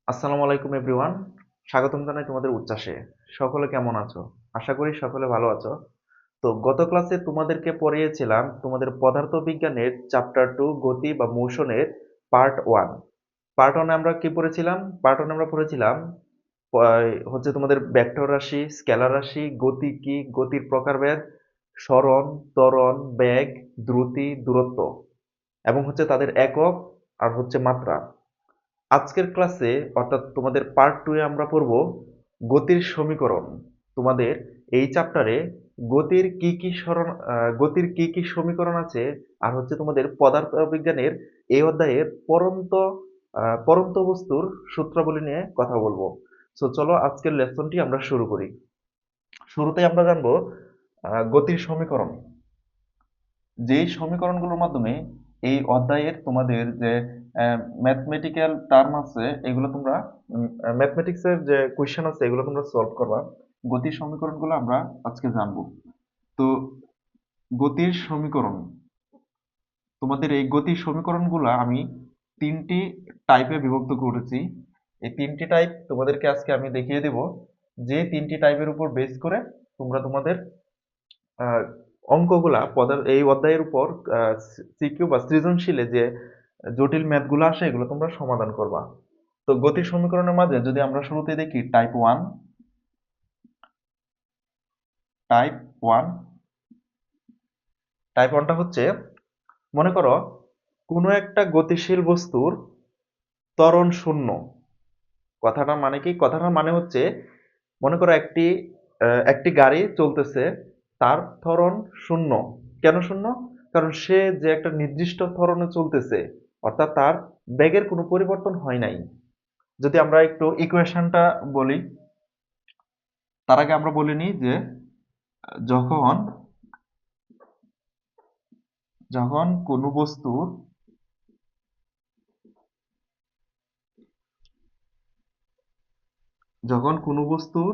আসসালামু আলাইকুম এভরিওয়ান। স্বাগতম জানাই তোমাদের উচ্ছ্বাসে। সকলে কেমন আছো? আশা করি সকলে ভালো আছো। তো গত ক্লাসে তোমাদেরকে পড়িয়েছিলাম তোমাদের পদার্থবিজ্ঞানের চ্যাপ্টার 2 গতি বা মোশনের পার্ট 1। পার্ট 1 আমরা কি পড়েছিলাম? পার্ট 1 আমরা পড়েছিলাম হচ্ছে তোমাদের ভেক্টর রাশি, স্কেলার রাশি, গতি কি, গতির প্রকারভেদ, সরণ, ত্বরণ, বেগ, দ্রুতি, দূরত্ব এবং হচ্ছে তাদের একক আর হচ্ছে মাত্রা। আজকের ক্লাসে অর্থাৎ তোমাদের পার্ট 2 এ আমরা পড়ব গতির সমীকরণ। তোমাদের এই চ্যাপ্টারে গতির কি কি সমীকরণ আছে আর হচ্ছে তোমাদের পদার্থবিজ্ঞানের এই অধ্যায়ের পরন্ত বস্তুর সূত্রাবলী নিয়ে কথা বলবো। সো চলো আজকের লেসনটি আমরা শুরু করি। শুরুতেই আমরা জানবো গতির সমীকরণ। যেই সমীকরণগুলোর মাধ্যমে এই অধ্যায়ের তোমাদের যে ম্যাথমেটিক্যাল টার্ম আছে এগুলো তোমরা ম্যাথমেটিক্সের যে কোয়েশ্চেন আছে এগুলো তোমরা সলভ করবা। গতির সমীকরণগুলো আমরা আজকে জানবো। তো গতির সমীকরণ, তোমাদের এই গতির সমীকরণগুলো আমি তিনটি টাইপে বিভক্ত করেছি। এই তিনটি টাইপ তোমাদেরকে আজকে আমি দেখিয়ে দেব, যে তিনটি টাইপের উপর বেস করে তোমরা তোমাদের আহ, অঙ্কগুলা এই অধ্যায়ের উপর সিকিউ বা সৃজনশীলে যে জটিল ম্যাথগুলো আসে এগুলো তোমরা সমাধান করবা। তো গতির সমীকরণের মাঝে যদি আমরা শুরুতে দেখি টাইপ ওয়ান। টাইপ ওয়ানটা হচ্ছে, মনে করো কোনো একটা গতিশীল বস্তুর ত্বরণ শূন্য। কথাটা মানে কি? কথাটার মানে হচ্ছে, মনে করো একটি গাড়ি চলতেছে, তার ত্বরণ শূন্য। কেন শূন্য? কারণ সে যে একটা নির্দিষ্ট ত্বরণে চলতেছে, অর্থাৎ তার বেগের কোনো পরিবর্তন হয় নাই। যদি আমরা একটু ইকুয়েশনটা বলি, তার আগে আমরা বলে নিই যে যখন যখন কোনো বস্তুর যখন কোনো বস্তুর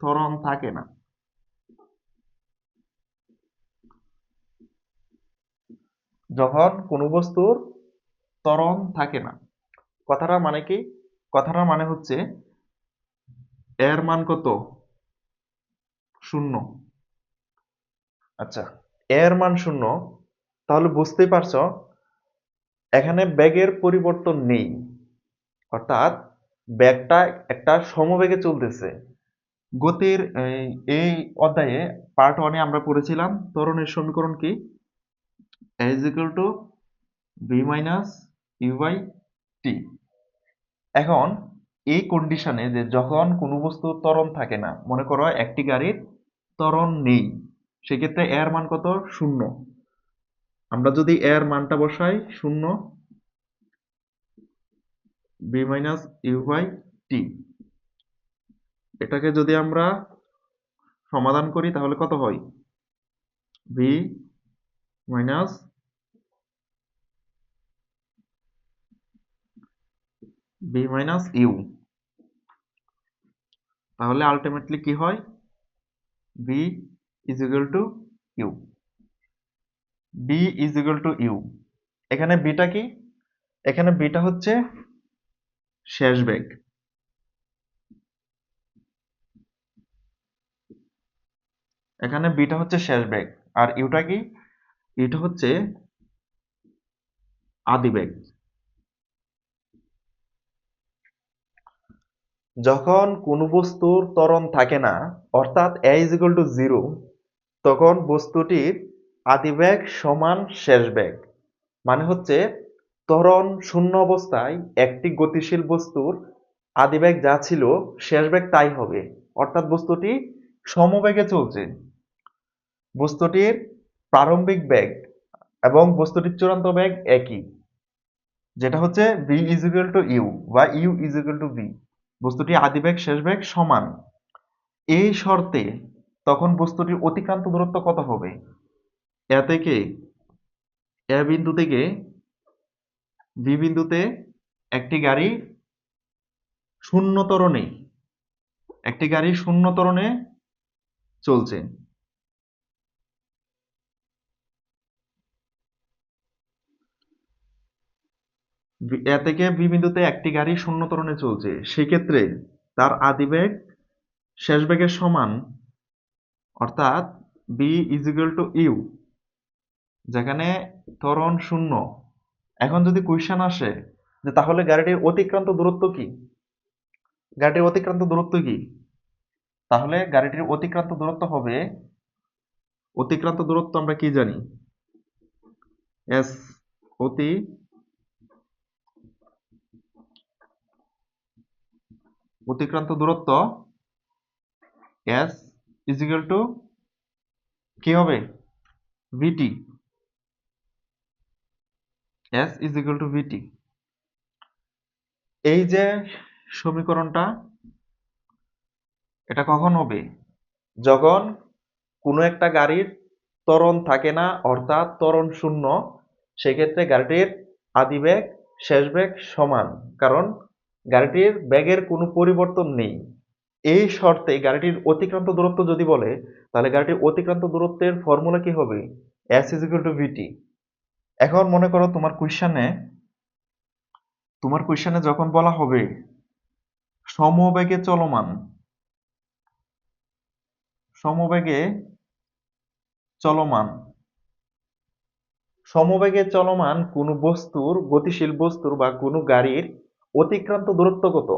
ত্বরণ থাকে না, যখন কোনো বস্তুর ত্বরণ থাকে না, কথাটা মানে কি? কথাটার মানে হচ্ছে এর মান কত? শূন্য। আচ্ছা, এর মান শূন্য, তাহলে বুঝতেই পারছো এখানে বেগের পরিবর্তন নেই। অর্থাৎ বেগটা একটা সমবেগে চলতেছে। গতির এই অধ্যায়ে পার্ট ওয়ানে আমরা পড়েছিলাম ত্বরণের সমীকরণ কি? a is equal to v minus u by t। এখন এই কন্ডিশনে যে যখন কোনো বস্তু ত্বরণ থাকে না, মনে করো একটি গাড়ির ত্বরণ নেই, সেক্ষেত্রে এর মান কত? শূন্য। আমরা যদি এর মানটা বসাই শূন্য, v minus u by t, এটাকে যদি আমরা সমাধান করি তাহলে কত হয়? V minus u. তাহলে আলটিমেটলি কি হয়? V is equal to u. V is equal to u. এখানে বিটা কি? এখানে বিটা হচ্ছে শেষ বেগ। এখানে বিটা হচ্ছে শেষ বেগ। আর ইউটা কি? ইউটা হচ্ছে আদি বেগ। যখন কোনো বস্তুর ত্বরণ থাকে না, অর্থাৎ এ ইজ ইকুয়াল টু জিরো, তখন বস্তুটির আদিবেগ সমান শেষ বেগ। মানে হচ্ছে ত্বরণ শূন্য অবস্থায় একটি গতিশীল বস্তুর আদিবেগ যা ছিল শেষ বেগ তাই হবে। অর্থাৎ বস্তুটি সমবেগে চলছে। বস্তুটির প্রারম্ভিক বেগ এবং বস্তুটির চূড়ান্ত বেগ একই, যেটা হচ্ছে v is equal to u বা u is equal to v. বস্তুটির আদিবেগ শেষ বেগ সমান। এই শর্তে তখন বস্তুটির অতিক্রান্ত দূরত্ব কত হবে? এ থেকে এ বিন্দু থেকে বি বিন্দুতে একটি গাড়ি শূন্য ত্বরণে চলছে। এ থেকে বি বিন্দুতে একটি গাড়ি শূন্য ত্বরণে চলছে, সেক্ষেত্রে তার আদিবেগ শেষ বেগের সমান, অর্থাৎ v is equal to u, যেখানে ত্বরণ শূন্য। এখন যদি কোয়েশ্চেন আসে যে তাহলে গাড়িটির অতিক্রান্ত দূরত্ব কি, গাড়িটির অতিক্রান্ত দূরত্ব কি, তাহলে গাড়িটির অতিক্রান্ত দূরত্ব হবে, অতিক্রান্ত দূরত্ব আমরা কি জানি, এস, অতি অতিক্রান্ত দূরত্ব এস ইজ ইকুয়াল টু কি হবে, ভিটি, এস ইজ ইকুয়াল টু ভিটি। এই যে সমীকরণটা, এটা কখন হবে, যখন কোনো একটা গাড়ির ত্বরণ থাকে না, অর্থাৎ ত্বরণ শূন্য, সেক্ষেত্রে গাড়িটির আদিবেগ শেষ বেগ সমান, কারণ গাড়িটির বেগের কোনো পরিবর্তন নেই। এই শর্তে গাড়িটির অতিক্রান্ত দূরত্ব যদি বলে, তাহলে গাড়িটির অতিক্রান্ত দূরত্বের ফর্মুলা কি হবে, এস ইজ ইকুয়াল টু ভিটি। এখন মনে করো তোমার কোয়েশ্চেনে যখন বলা হবে সমবেগে চলমান, সমবেগে চলমান সমবেগে চলমান কোনো বস্তুর, গতিশীল বস্তুর বা কোনো গাড়ির অতিক্রান্ত দূরত্ব কত,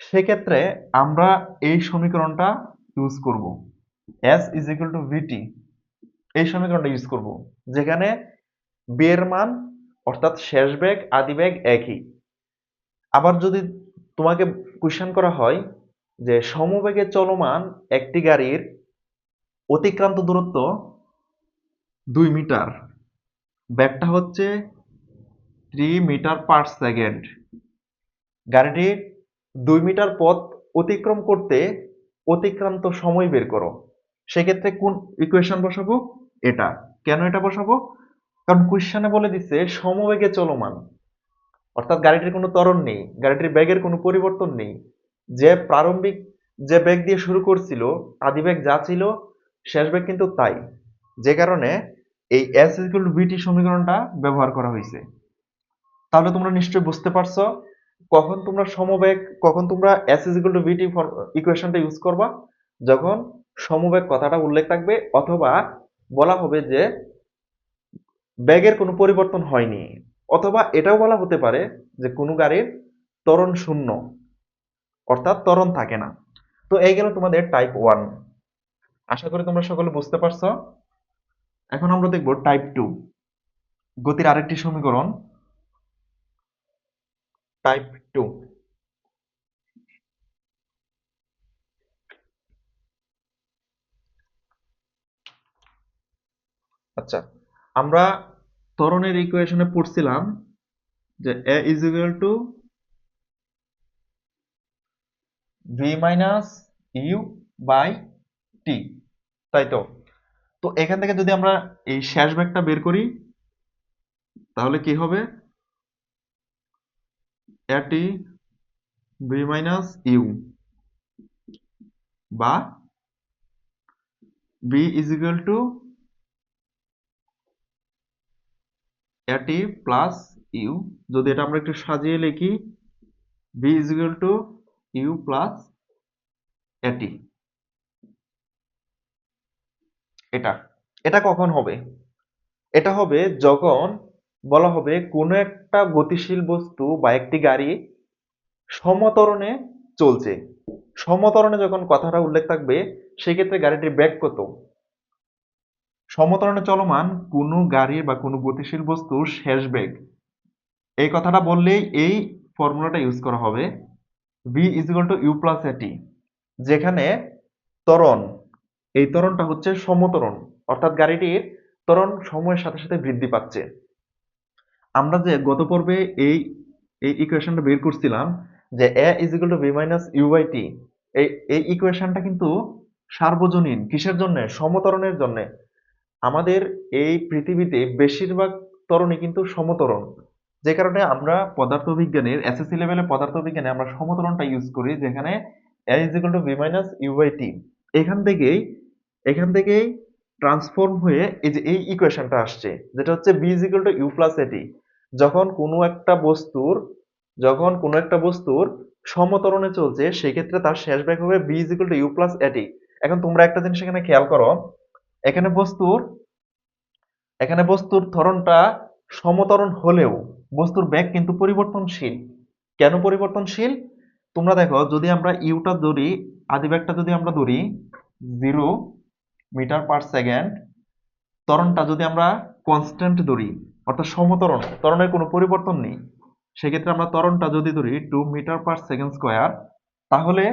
সেক্ষেত্রে আমরা এই সমীকরণটা ইউজ করব, এস ইজ ইকুয়াল টু ভিটি। এই সমীকরণটা ইউজ করব, যেখানে বি এর মান, অর্থাৎ শেষ বেগ আদি বেগ একই। আবার যদি তোমাকে কোয়েশ্চেন করা হয় যে সমবেগে চলমান একটি গাড়ির অতিক্রান্ত দূরত্ব 2 মিটার, বেগটা হচ্ছে 3 মিটার/সেকেন্ড, গাড়িটি 2 মিটার পথ অতিক্রম করতে অতিক্রান্ত সময় বের করো, সেক্ষেত্রে কোন ইকুয়েশন বসাবো, এটা। কেন এটা বসাবো, কারণ কোয়েশ্চেনে বলে দিচ্ছে সমবেগে চলমান, অর্থাৎ গাড়িটির কোনো ত্বরণ নেই, গাড়িটির বেগের কোনো পরিবর্তন নেই, যে প্রারম্ভিক যে বেগ দিয়ে শুরু করছিল, আদিবেগ যা ছিল, শেষ বেগ কিন্তু তাই, যে কারণে এই এস ইকুয়াল টু ভিটি সমীকরণটা ব্যবহার করা হয়েছে। তাহলে তোমরা নিশ্চয়ই বুঝতে পারছো কখন তোমরা এস ইকুয়াল টু ভিটি ইকুয়েশনটা ইউজ করবা, যখন সমবেগ কথাটা উল্লেখ থাকবে, অথবা বলা হবে যে বেগের কোনো পরিবর্তন হয়নি, অথবা এটাও বলা হতে পারে যে কোনো গাড়ির ত্বরণ শূন্য, অর্থাৎ ত্বরণ থাকে না। তো এই গেল তোমাদের টাইপ 1। আশা করি তোমরা সকলে বুঝতে পারছো। এখন আমরা দেখব টাইপ 2, গতির আরেকটি সমীকরণ, টাইপ 2। আচ্ছা, আমরা ত্বরণের ইকুয়েশনে পড়ছিলাম যে a is equal to v minus u by t, তাই তো। তো এখান থেকে যদি আমরা এই শেষ বেগটা বের করি, তাহলে কি হবে, এটি ভি মাইনাস ইউ বা v is equal to at plus u. যদি এটা আমরা একটু সাজিয়ে লিখি, v is equal to u plus এটি। এটা এটা কখন হবে, এটা হবে যখন বলা হবে কোনো একটা গতিশীল বস্তু বা একটি গাড়ি সমত্বরণে চলছে। সমত্বরণে যখন কথাটা উল্লেখ থাকবে, সেক্ষেত্রে গাড়িটির বেগ কত, সমত্বরণে চলমান কোনো গাড়ি বা কোনো গতিশীল বস্তুর শেষ বেগ, এই কথাটা বললেই এই ফর্মুলাটা ইউজ করা হবে, v is equal to u plus at, যেখানে ত্বরণ, এই ত্বরণটা হচ্ছে সমত্বরণ, অর্থাৎ গাড়িটির ত্বরণ সময়ের সাথে সাথে বৃদ্ধি পাচ্ছে। আমরা যে গত পর্বে এই এই ইকুয়েশনটা বের করছিলাম যে a is equal to v minus u by t, এই এই ইকুয়েশনটা কিন্তু সার্বজনীন, কিসের জন্য, সমত্বরণের জন্য। আমাদের এই পৃথিবীতে বেশিরভাগ ত্বরণই কিন্তু সমত্বরণ, যে কারণে আমরা পদার্থবিজ্ঞানের এসএসসি লেভেলে পদার্থবিজ্ঞানে আমরা সমত্বরণটা ইউজ করি, যেখানে a is equal to v minus u by t. এখান থেকেই ট্রান্সফর্ম হয়ে এই যে এই ইকুয়েশনটা আসছে, যেটা হচ্ছে v is equal to u plus at. যখন কোনো একটা বস্তুর যখন কোনো একটা বস্তুর সমত্বরণে চলছে সেক্ষেত্রে তার শেষ বেগ হবে b is equal to u plus at. এখন তোমরা একটা জিনিস এখানে খেয়াল করো, এখানে বস্তুর এখানে বস্তুর ত্বরণটা সমত্বরণ হলেও বস্তুর বেগ কিন্তু পরিবর্তনশীল। কেন পরিবর্তনশীল? তোমরা দেখো, যদি আমরা ইউটা ধরি, আদি বেগটা যদি আমরা ধরি 0 মিটার পার সেকেন্ড, ত্বরণটা যদি আমরা কনস্ট্যান্ট ধরি, অর্থাৎ সমত্বরণ, ত্বরণের কোনো পরিবর্তন নেই, সেক্ষেত্রে আমরা ত্বরণটা যদি ধরি 2 মিটার পার সেকেন্ড স্কোয়ার, তাহলে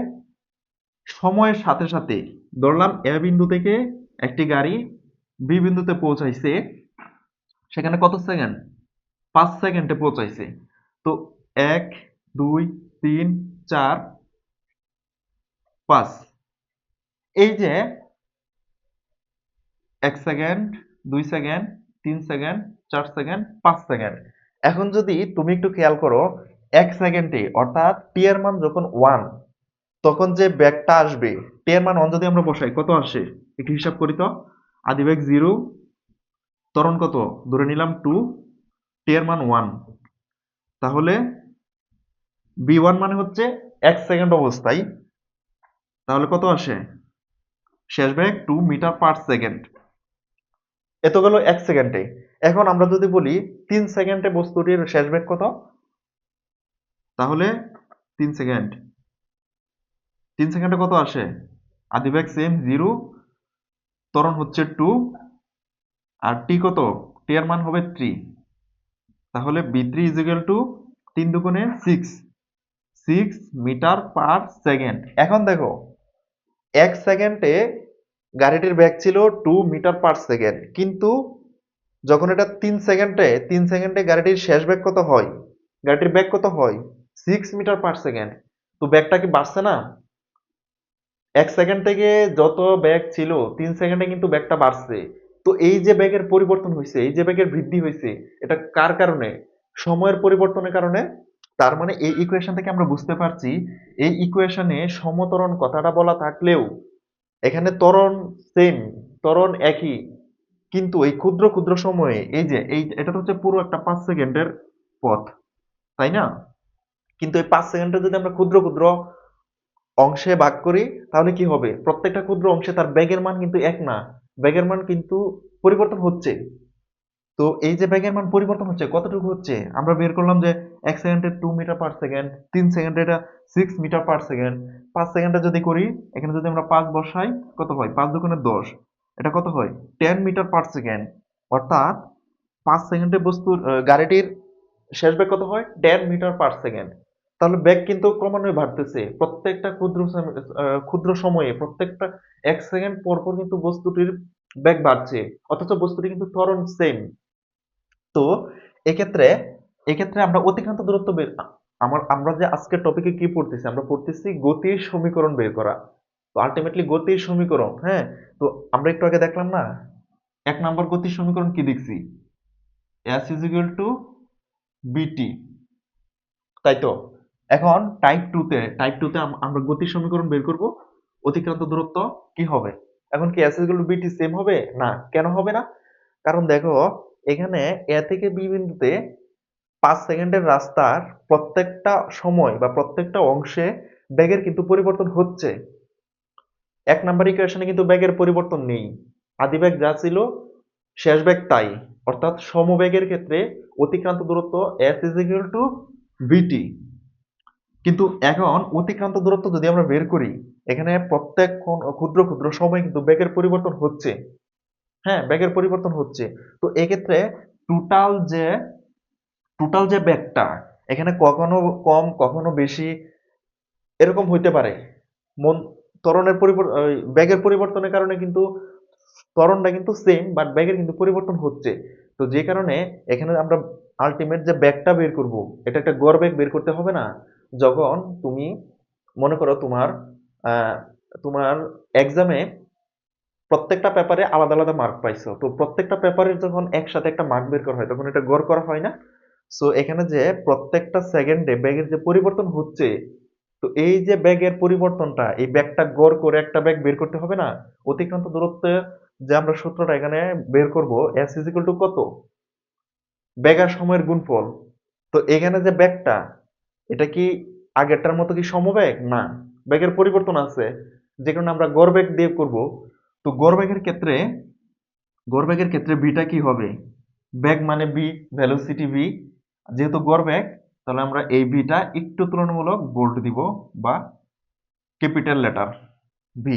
সময়ের সাথে সাথে ধরলাম এ বিন্দু থেকে একটি গাড়ি বি বিন্দুতে পৌঁছাইছে, সেখানে কত সেকেন্ড? 5 সেকেন্ডে পৌঁছাইছে। তো 1 2 3 4 5, এই যে 1 second, 2 second, 3 second, 4 second, 5 second. এখন যদি তুমি একটু খেয়াল করো, 1 সেকেন্ডে অর্থাৎ টি এর মান যখন 1, তখন যে ব্যাগটা আসবে, টি এর মান 1 যদি আমরা বসাই কত আসে একটু হিসাব করি তো। আদি বেগ 0, ত্বরণ কত ধরে নিলাম 2, টি এর মান 1, তাহলে b1 মানে হচ্ছে 1 সেকেন্ড অবস্থায়, তাহলে কত আসে শেষ বেগ 2 মিটার পার সেকেন্ড। এত গেল 1 সেকেন্ডে। এখন আমরা যদি বলি 3 সেকেন্ডে বস্তুটির শেষ বেগ কত, তাহলে 3 সেকেন্ড, 3 সেকেন্ডে কত আসে? আদি বেগ সেম 0, ত্বরণ হচ্ছে 2, আর টি কত? টি এর মান হবে 3, তাহলে b3 ইজ ইকুয়াল টু 3 দুগুণে 6 মিটার পার সেকেন্ড। এখন দেখো, 1 সেকেন্ডে গাড়িটির বেগ ছিল 2 মিটার পার সেকেন্ড, কিন্তু যখন এটা 3 সেকেন্ডে গাড়িটির শেষ বেগ কত হয়? গাড়িটির বেগ কত হয়? 6 মিটার পার সেকেন্ড। তো বেগটা কি বাড়ছে না? 1 সেকেন্ড থেকে যত বেগ ছিল 3 সেকেন্ডে কিন্তু বেগটা বাড়ছে। তো এই যে বেগের পরিবর্তন হয়েছে, এই যে বেগের বৃদ্ধি হয়েছে, এটা কার কারণে? সময়ের পরিবর্তনের কারণে। তার মানে এই ইকুয়েশন থেকে আমরা বুঝতে পারছি, এই ইকুয়েশনে সমত্বরণ কথাটা বলা থাকলেও এখানে ত্বরণ সেম, ত্বরণ একই, কিন্তু এই ক্ষুদ্র ক্ষুদ্র সময়ে, এই যে এটা তো হচ্ছে পুরো একটা 5 সেকেন্ডের পথ, তাই না? কিন্তু এই 5 সেকেন্ডে যদি আমরা ক্ষুদ্র ক্ষুদ্র অংশে ভাগ করি, তাহলে কি হবে? প্রত্যেকটা ক্ষুদ্র অংশে তার বেগের মান কিন্তু এক না, বেগের মান কিন্তু পরিবর্তন হচ্ছে। তো এই যে বেগের মান পরিবর্তন হচ্ছে, কতটুকু হচ্ছে? আমরা বের করলাম যে 1 সেকেন্ডে 2 মিটার পার সেকেন্ড, 3 সেকেন্ডে এটা 6 মিটার পার সেকেন্ড, 5 সেকেন্ডে যদি করি, এখানে যদি আমরা 5 বসাই, কত হয়? 5 দুগুণে 10, এটা কত হয়? 10 মিটার পার সেকেন্ড। অর্থাৎ 5 সেকেন্ডে বস্তুর গাড়িটির শেষ বেগ কত হয়? 10 মিটার পার সেকেন্ড। তাহলে বেগ কিন্তু ক্রমান্বয়ে বাড়তেছে প্রত্যেকটা ক্ষুদ্র সময়ে, প্রত্যেকটা 1 সেকেন্ড পর পর কিন্তু বস্তুটির বেগ বাড়ছে, অথচ বস্তুটি কিন্তু ত্বরণ সেম। তো এক্ষেত্রে এক্ষেত্রে আমরা অতিক্রান্ত দূরত্ব বের, আমরা যে আজকের টপিকে কি পড়তেছি, আমরা পড়তেছি গতির সমীকরণ বের করা। তো আলটিমেটলি গতির সমীকরণ, হ্যাঁ। তো আমরা একটু আগে দেখলাম না, 1 নম্বর গতির সমীকরণ কি দেখছি? s ইজ ইকুয়াল টু বিটি, তাই তো? এখন টাইপ 2 তে আমরা গতির সমীকরণ বের করব, অতিক্রান্ত দূরত্ব কি হবে? এখন কি s ইজ ইকুয়াল টু বিটি সেম হবে? না। কেন হবে না? কারণ দেখো, এখানে এ থেকে বি বিন্দুতে 5 সেকেন্ডের রাস্তার প্রত্যেকটা সময় বা প্রত্যেকটা অংশে বেগের কিন্তু পরিবর্তন হচ্ছে। 1 নাম্বার ইকুয়েশনে কিন্তু বেগের পরিবর্তন নেই, আদি বেগ যা ছিল শেষ বেগ তাই। অর্থাৎ সমবেগের ক্ষেত্রে অতিক্রান্ত দূরত্ব s ইজ ইকুয়াল টু ভিটি। কিন্তু এখন অতিক্রান্ত দূরত্ব যদি আমরা বের করি, এখানে প্রত্যেক ক্ষুদ্র ক্ষুদ্র সময় কিন্তু বেগের পরিবর্তন হচ্ছে। হ্যাঁ, বেগের পরিবর্তন হচ্ছে। তো এক্ষেত্রে টোটাল যে টোটাল যে বেগটা, এখানে কখনো কম কখনো বেশি এরকম হইতে পারে। মন ত্বরণের বেগের পরিবর্তনের কারণে কিন্তু ত্বরণটা কিন্তু সেম, বাট বেগের কিন্তু পরিবর্তন হচ্ছে। তো যে কারণে এখানে আমরা আলটিমেট যে বেগটা বের করব, এটা একটা গড় বেগ বের করতে হবে না? যখন তুমি মনে করো আহ, তোমার এক্সামে প্রত্যেকটা পেপারে আলাদা আলাদা মার্ক পাইছো, তো প্রত্যেকটা পেপারের যখন একসাথে একটা মার্ক বের করা হয়, তখন এটা গড় করা হয় না? সো এখানে যে প্রত্যেকটা সেকেন্ডে বেগের যে পরিবর্তন হচ্ছে, তো এই যে বেগের পরিবর্তনটা, এই বেগটা গড় করে একটা বেগ বের করতে হবে না? অতিক্রান্ত দূরত্বে যে আমরা সূত্রটা এখানে বের করব, s ইজ ইকুয়াল টু কত? বেগ আর সময়ের গুণফল। তো এখানে যে বেগটা, এটা কি আগেরটার মতো কি সমবেগ? না, বেগের পরিবর্তন আছে, যে কারণে আমরা গড়বেগ দিয়ে করব। তো গড়বেগের ক্ষেত্রে বিটা কি হবে? বেগ মানে বি, ভেলোসিটি ভি, যেহেতু গড়বেগ, তাহলে আমরা এই বিটা একটু তুলনামূলক বোল্ড দিব বা ক্যাপিটাল লেটার ভি।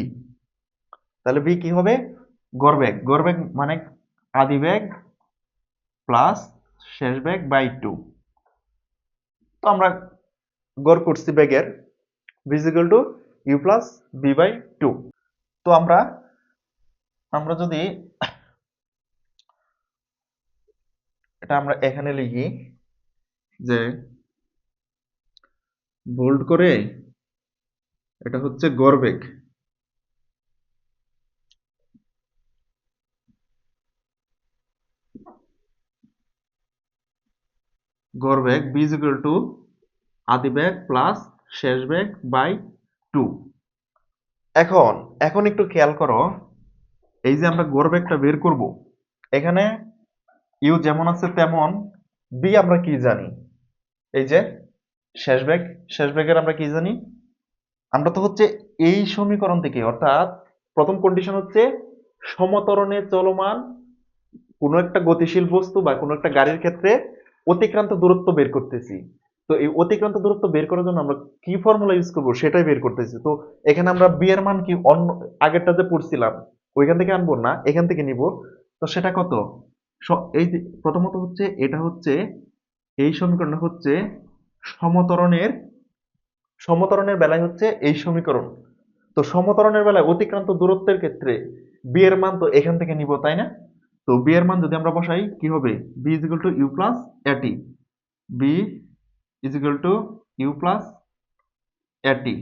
তাহলে ভি কি হবে? গড়বেগ। গড়বেগ মানে আদি বেগ প্লাস শেষ বেগ বাই 2। তো আমরা গড় করছি বেগের, v is equal to u plus b by 2। তো আমরা আমরা যদি এটা আমরা এখানে লিখি যে বোল্ড করে এটা হচ্ছে গড়বেগ, গড়বেগ v is equal to আদি বেগ প্লাস শেষ বেগ বাই 2। এখন এখন একটু খেয়াল করো, এই যে আমরা গড়বেগটা বের করব, এখানে ইউ যেমন আছে তেমন বি আমরা কি জানি? এই যে শেষ বেগ, শেষ বেগের আমরা কি জানি? আমরা তো হচ্ছে এই সমীকরণ থেকে, অর্থাৎ প্রথম কন্ডিশন হচ্ছে সমত্বরণে চলমান কোনো একটা গতিশীল বস্তু বা কোনো একটা গাড়ির ক্ষেত্রে অতিক্রান্ত দূরত্ব বের করতেছি। তো এই অতিক্রান্ত দূরত্ব বের করার জন্য আমরা কি ফর্মুলা ইউজ করব সেটাই বের করতেছি। তো এখানে আমরা বি এর মান কি অন্য আগেরটা যে পড়ছিলাম ওইখান থেকে আনবো না, এখান থেকে নিব। তো সেটা কত? এই যে প্রথমত হচ্ছে এটা হচ্ছে, এই সমীকরণটা হচ্ছে সমত্বরণের সমত্বরণের বেলায় হচ্ছে এই সমীকরণ। তো সমত্বরণের বেলায় অতিক্রান্ত দূরত্বের ক্ষেত্রে বি এর মান তো এখান থেকে নিব, তাই না? তো বি এর মান যদি আমরা বসাই কি হবে? B is equal to u plus a t, b is equal to u plus এটি।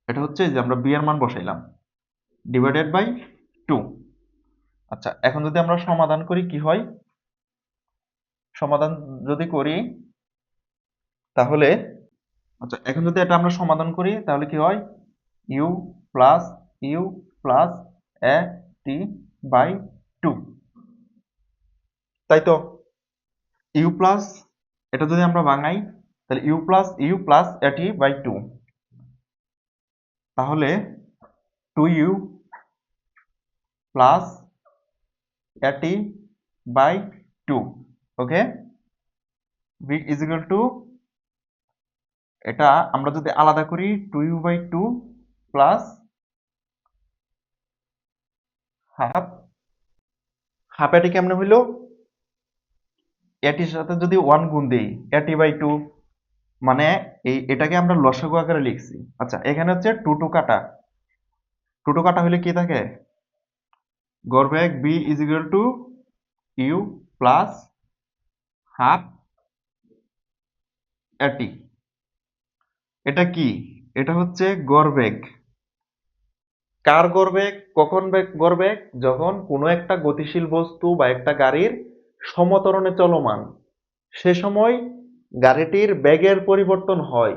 এটা হচ্ছে যে আমরা বি এর মান বসাইলাম ডিভাইডেড বাই 2। আচ্ছা, এখন যদি আমরা সমাধান করি কি হয়? সমাধান যদি করি তাহলে, আচ্ছা এখন যদি এটা আমরা সমাধান করি তাহলে কি হয়? U plus u plus a t by 2, তাই তো? ইউ প্লাস, এটা যদি আমরা ভাঙাই তাহলে ইউ প্লাস এটি বাই 2, তাহলে 2u plus at by 2। Okay, v is equal to, এটা আমরা যদি আলাদা করি 2u by 2 plus half, half এটি কেমনে হইলো? এটির সাথে যদি 1 গুণ দেই, এটি বাই 2, মানে এটাকে আমরা লসাগু আকারে লিখছি। আচ্ছা এখানে হচ্ছে 2 2 কাটা, 2 2 কাটা হলে কি থাকে? গড়বেগ b is equal to u plus half এটি। এটা কি? এটা হচ্ছে গড়বেগ। কার গড়বেগ? কখন গড়বেগ? যখন কোনো একটা গতিশীল বস্তু বা একটা গাড়ির সমত্বরণে চলমান, সে সময় গাড়িটির বেগের পরিবর্তন হয়,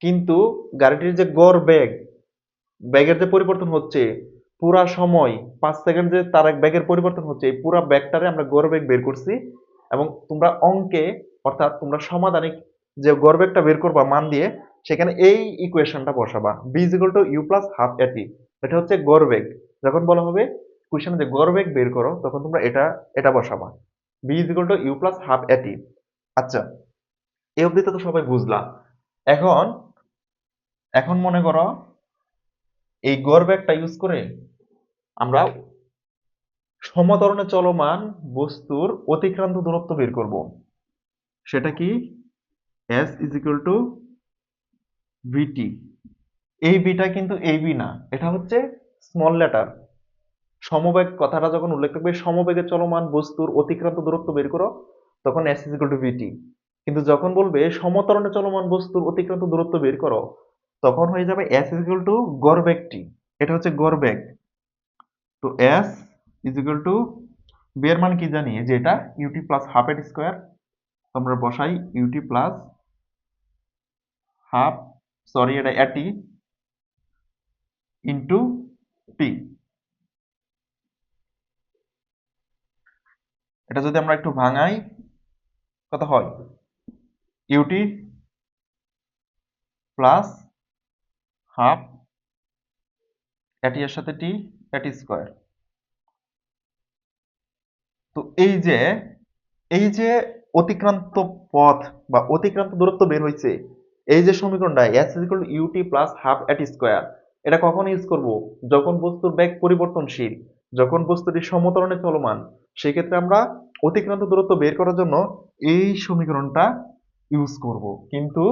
কিন্তু গাড়িটির যে গড় বেগ, বেগের যে পরিবর্তন হচ্ছে পুরা সময় 5 সেকেন্ড যে তার এক বেগের পরিবর্তন হচ্ছে, এই পুরা বেগটারে আমরা গড়বেগ বের করছি। এবং তোমরা অঙ্কে, অর্থাৎ তোমরা সমাধানে যে গড়বেগটা বের করবা মান দিয়ে, সেখানে এই ইকুয়েশনটা বসাবা, b is equal to u plus half at। এটা হচ্ছে গড়বেগ। যখন বলা হবে কোশ্চেনে যে গড়বেগ বের করো, তখন তোমরা এটা এটা বসাবা, b is equal to u plus half at। আচ্ছা, এই অবধি তো সবাই বুঝলা। এখন এখন মনে করো এই গড়বেগটা ইউজ করে আমরা সমত্বরণে চলমান বস্তুর অতিক্রান্ত দূরত্ব বের করব। সেটা কি? s is equal to vt। এই বিটা কিন্তু এই বি না, এটা হচ্ছে স্মল লেটার। সমবেগ কথাটা যখন উল্লেখ থাকবে সমবেগে চলমান বস্তুর অতিক্রান্ত দূরত্ব বের করো, তখন s is equal to vt। কিন্তু যখন বলবে সমত্বরণে চলমান বস্তুর অতিক্রান্ত দূরত্ব বের করো, তখন হয়ে যাবে s is equal to গড়বেগটি। এটা হচ্ছে গড়বেগ। তো s is equal to, b এর মান কি জানি? যে এটা ut plus half at square. আমরা বসাই ut প্লাস হাফ, সরি এটা এটি, ইন্টু টি। এটা যদি আমরা একটু ভাঙাই কত হয়, ইউটি প্লাস হাফ এটি এর সাথে টি এটি স্কোয়ার। তো এই যে অতিক্রান্ত পথ বা অতিক্রান্ত দূরত্ব বের হয়েছে, এই যে সমীকরণটা s UT plus half at square, এটা কখন ইউজ করব? যখন বস্তুর বেগ পরিবর্তনশীল, যখন বস্তুটি সমতরণে চলমান, সেক্ষেত্রে আমরা অতিক্রান্ত দূরত্ব বের করার জন্য এই সমীকরণটা ইউজ করব। কিন্তু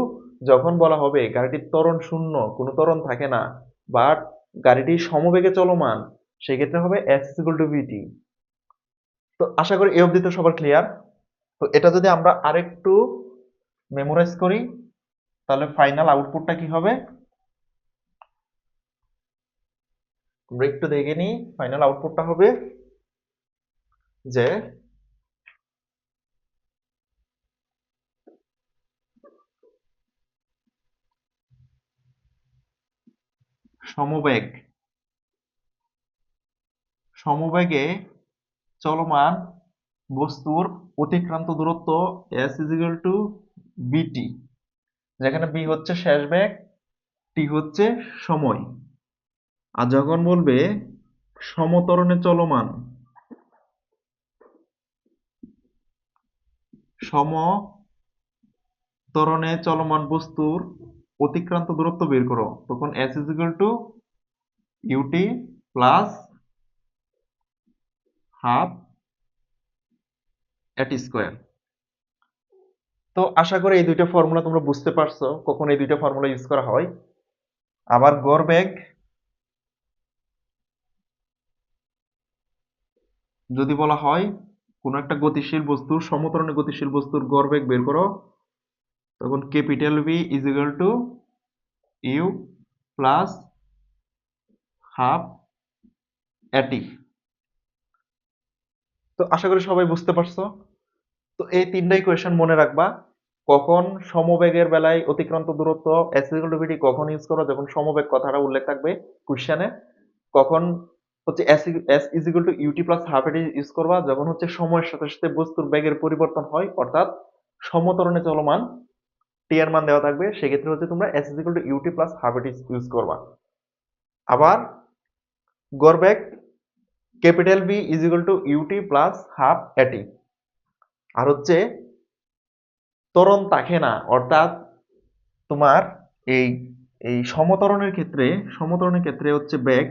যখন বলা হবে গাড়িটির ত্বরণ শূন্য, কোনো ত্বরণ থাকে না, বা গাড়িটি সমবেগে চলমান, সেক্ষেত্রে হবে s vt। তো আশা করি এই অবধি তো সবার ক্লিয়ার। তো এটা যদি আমরা আরেকটু মেমোরাইজ করি, তাহলে ফাইনাল আউটপুটটা কি হবে আমরা একটু দেখে নিই। ফাইনাল আউটপুটটা হবে যে সমবেগ সমবেগে চলমান বস্তুর অতিক্রান্ত দূরত্ব s vt, যেখানে b হচ্ছে শেষ বেগ, t হচ্ছে সময়। আর যখন বলবে সমতরণে চলমান, সমতরণে চলমান বস্তুর অতিক্রান্ত দূরত্ব বের করো, তখন s ut plus half at square. তো আশা করি এই দুইটা ফর্মুলা তোমরা বুঝতে পারছো কখন এই দুইটা ফর্মুলা ইউজ করা হয়। আবার গড়বেগ যদি বলা হয় কোনো একটা গতিশীল বস্তুর, সমতরণে গতিশীল বস্তুর গড়বেগ বের করো, তখন capital V is equal to u plus half at. তো আশা করি সবাই বুঝতে পারছো। তো এই তিনটাই কোয়েশ্চেন মনে রাখবা। কখন সমবেগের বেলায় অতিক্রান্ত দূরত্ব s vt কখন ইউজ করো, যখন সমবেগ কথাটা উল্লেখ থাকবে কোয়েশ্চেনে। কখন হচ্ছে s is equal to u t plus half এটি ইউজ করবা, যখন হচ্ছে সময়ের সাথে সাথে বস্তুর বেগের পরিবর্তন হয়, অর্থাৎ সমতরণে চলমান টি এর মান দেওয়া থাকবে, সেক্ষেত্রে হচ্ছে তোমরা s is equal to u t plus half এটি ইউজ করবা। আবার গড়বেগ capital B is equal to u t plus half a t. আর হচ্ছে ত্বরণ থাকে না, অর্থাৎ তোমার এই এই সমতরণের ক্ষেত্রে হচ্ছে বেগ,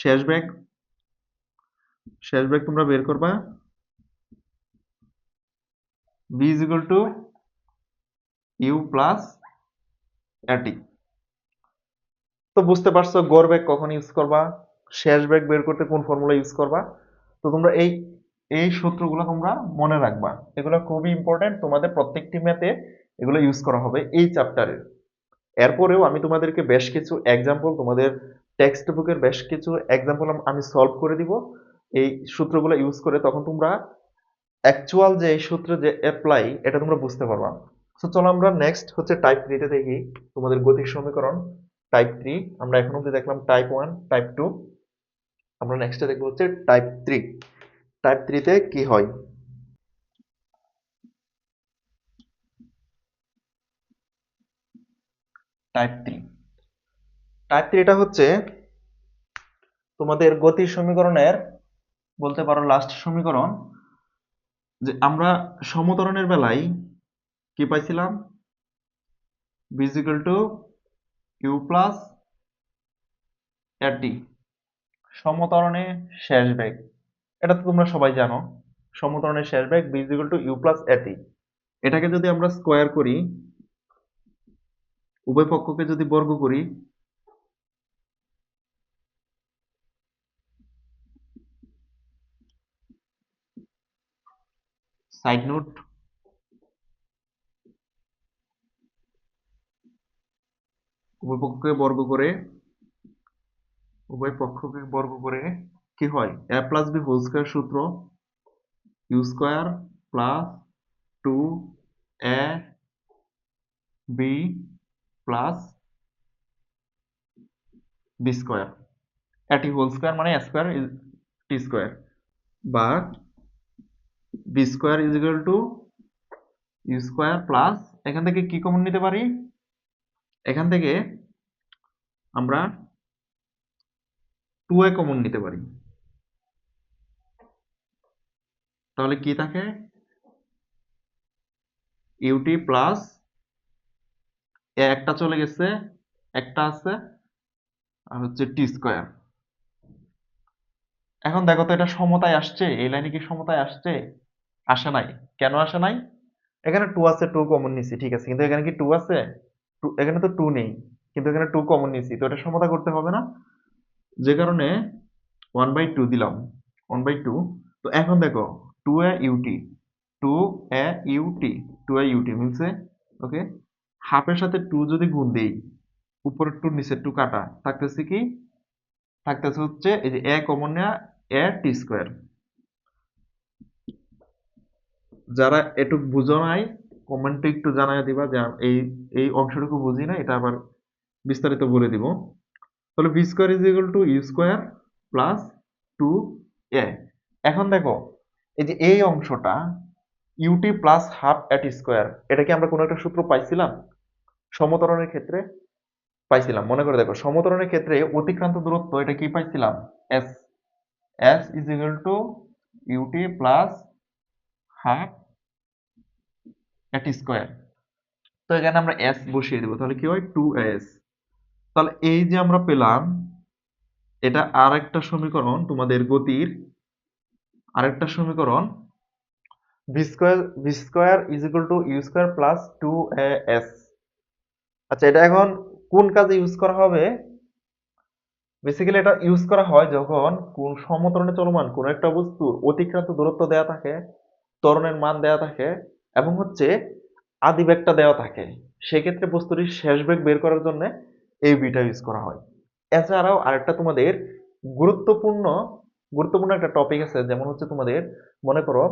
শেষ বেগ তোমরা বের করবা v is equal to u plus এটি। তো বুঝতে পারছো গড় বেগ কখন ইউজ করবা, শেষ বেগ বের করতে কোন ফর্মুলা ইউজ করবা। তো তোমরা এই এই সূত্রগুলো তোমরা মনে রাখবা, এগুলো খুবই ইম্পর্টেন্ট, তোমাদের প্রত্যেকটি ম্যাথে এগুলো ইউজ করা হবে এই চ্যাপ্টারে। এরপরেও আমি তোমাদেরকে বেশ কিছু এক্সাম্পল, তোমাদের টেক্সট বুকের বেশ কিছু এক্সাম্পল আমি সলভ করে দিব এই সূত্রগুলো ইউজ করে, তখন তোমরা অ্যাকচুয়াল যে এই সূত্র যে অ্যাপ্লাই, এটা তোমরা বুঝতে পারবা। সো চলো আমরা নেক্সট হচ্ছে টাইপ 3 তে দেখি তোমাদের গতিক সমীকরণ টাইপ 3। আমরা এখন অবধি দেখলাম টাইপ 1, টাইপ 2, আমরা নেক্সটে দেখবো হচ্ছে টাইপ 3। টাইপ 3 তে কি হয়। টাইপ 3, টাইপ 3 এটা হচ্ছে তোমাদের গতির সমীকরণের বলতে পারো লাস্ট সমীকরণ। যে আমরা সমতরণের বেলায় কি পাইছিলাম, v is equal to u plus rt, সমতরণে শেষ বেগ, এটা তো তোমরা সবাই জানো। সমতরণের শেষ বেগ v is equal to u plus rt। এটাকে যদি আমরা স্কোয়ার করি, উভয় পক্ষকে যদি বর্গ করি, সাইড নোট, উভয় পক্ষকে বর্গ করে কি হয়, a plus b whole square সূত্র, u square plus two a b plus b square, a t whole square মানে স্কোয়ার টি স্কোয়ার, বা b square is equal to u square plus, এখান থেকে কি কমন নিতে পারি, এখান থেকে আমরা 2a কমন নিতে পারি। তাহলে কি থাকে, ইউটি প্লাস এ একটা চলে গেছে, একটা আছে, আর হচ্ছে টি স্কোয়ার। এখন দেখো তো এটা সমতায় আসছে, এই লাইনে কি সমতায় আসছে? আসে নাই। কেন আসে নাই? এখানে 2 আছে, 2 কমন নিছি, ঠিক আছে, কিন্তু এখানে কি 2 আছে? এখানে তো 2 নেই, কিন্তু এখানে 2 কমন নিছি, তো এটা সমতা করতে হবে না, যে কারণে 1/2 দিলাম, 1/2। তো এখন দেখো 2a UT, 2a UT, 2a UT মিলছে, ওকে। হাফের সাথে 2 যদি গুণ দেই, উপরের 2 নিচের 2 কাটা, থাকতেছে কি, থাকতেছে হচ্ছে এই যে a কমন নেয়া, a টি স্কোয়ার। যারা এটুক বুঝো নাই, কমেন্টে একটু জানাই দিবা যে এই এই অংশটুকু বুঝি না, এটা আবার বিস্তারিত বলে দিব। তাহলে v square is equal to u square plus 2a। এখন দেখো এই যে এই অংশটা u t plus half at square, এটা কি আমরা কোনো একটা সূত্র পাইছিলাম সমতরণের ক্ষেত্রে? পাইছিলাম। মনে করে দেখো, সমতরণের ক্ষেত্রে অতিক্রান্ত দূরত্ব এটা কি পাইছিলাম, s, s is equal to u t plus half at square. তো এখানে আমরা এস বসিয়ে দেবো, তাহলে কি হয়, 2s। তাহলে এই যে আমরা পেলাম, এটা আরেকটা সমীকরণ তোমাদের গতির, আরেকটা সমীকরণ, v square is equal to u square plus 2as। আচ্ছা, এটা এখন কোন কাজে ইউজ করা হবে? বেসিক্যালি এটা ইউজ করা হয় যখন কোন সমতরণে চলমান কোন একটা বস্তুর অতিক্রান্ত দূরত্ব দেওয়া থাকে, ত্বরণের মান দেওয়া থাকে, এবং হচ্ছে আদি বেগটা দেওয়া থাকে, সেক্ষেত্রে বস্তুটির শেষ বেগ বের করার জন্য এই বিটা ইউজ করা হয়। এছাড়াও আরেকটা তোমাদের গুরুত্বপূর্ণ গুরুত্বপূর্ণ একটা টপিক আছে, যেমন হচ্ছে তোমাদের মনে করো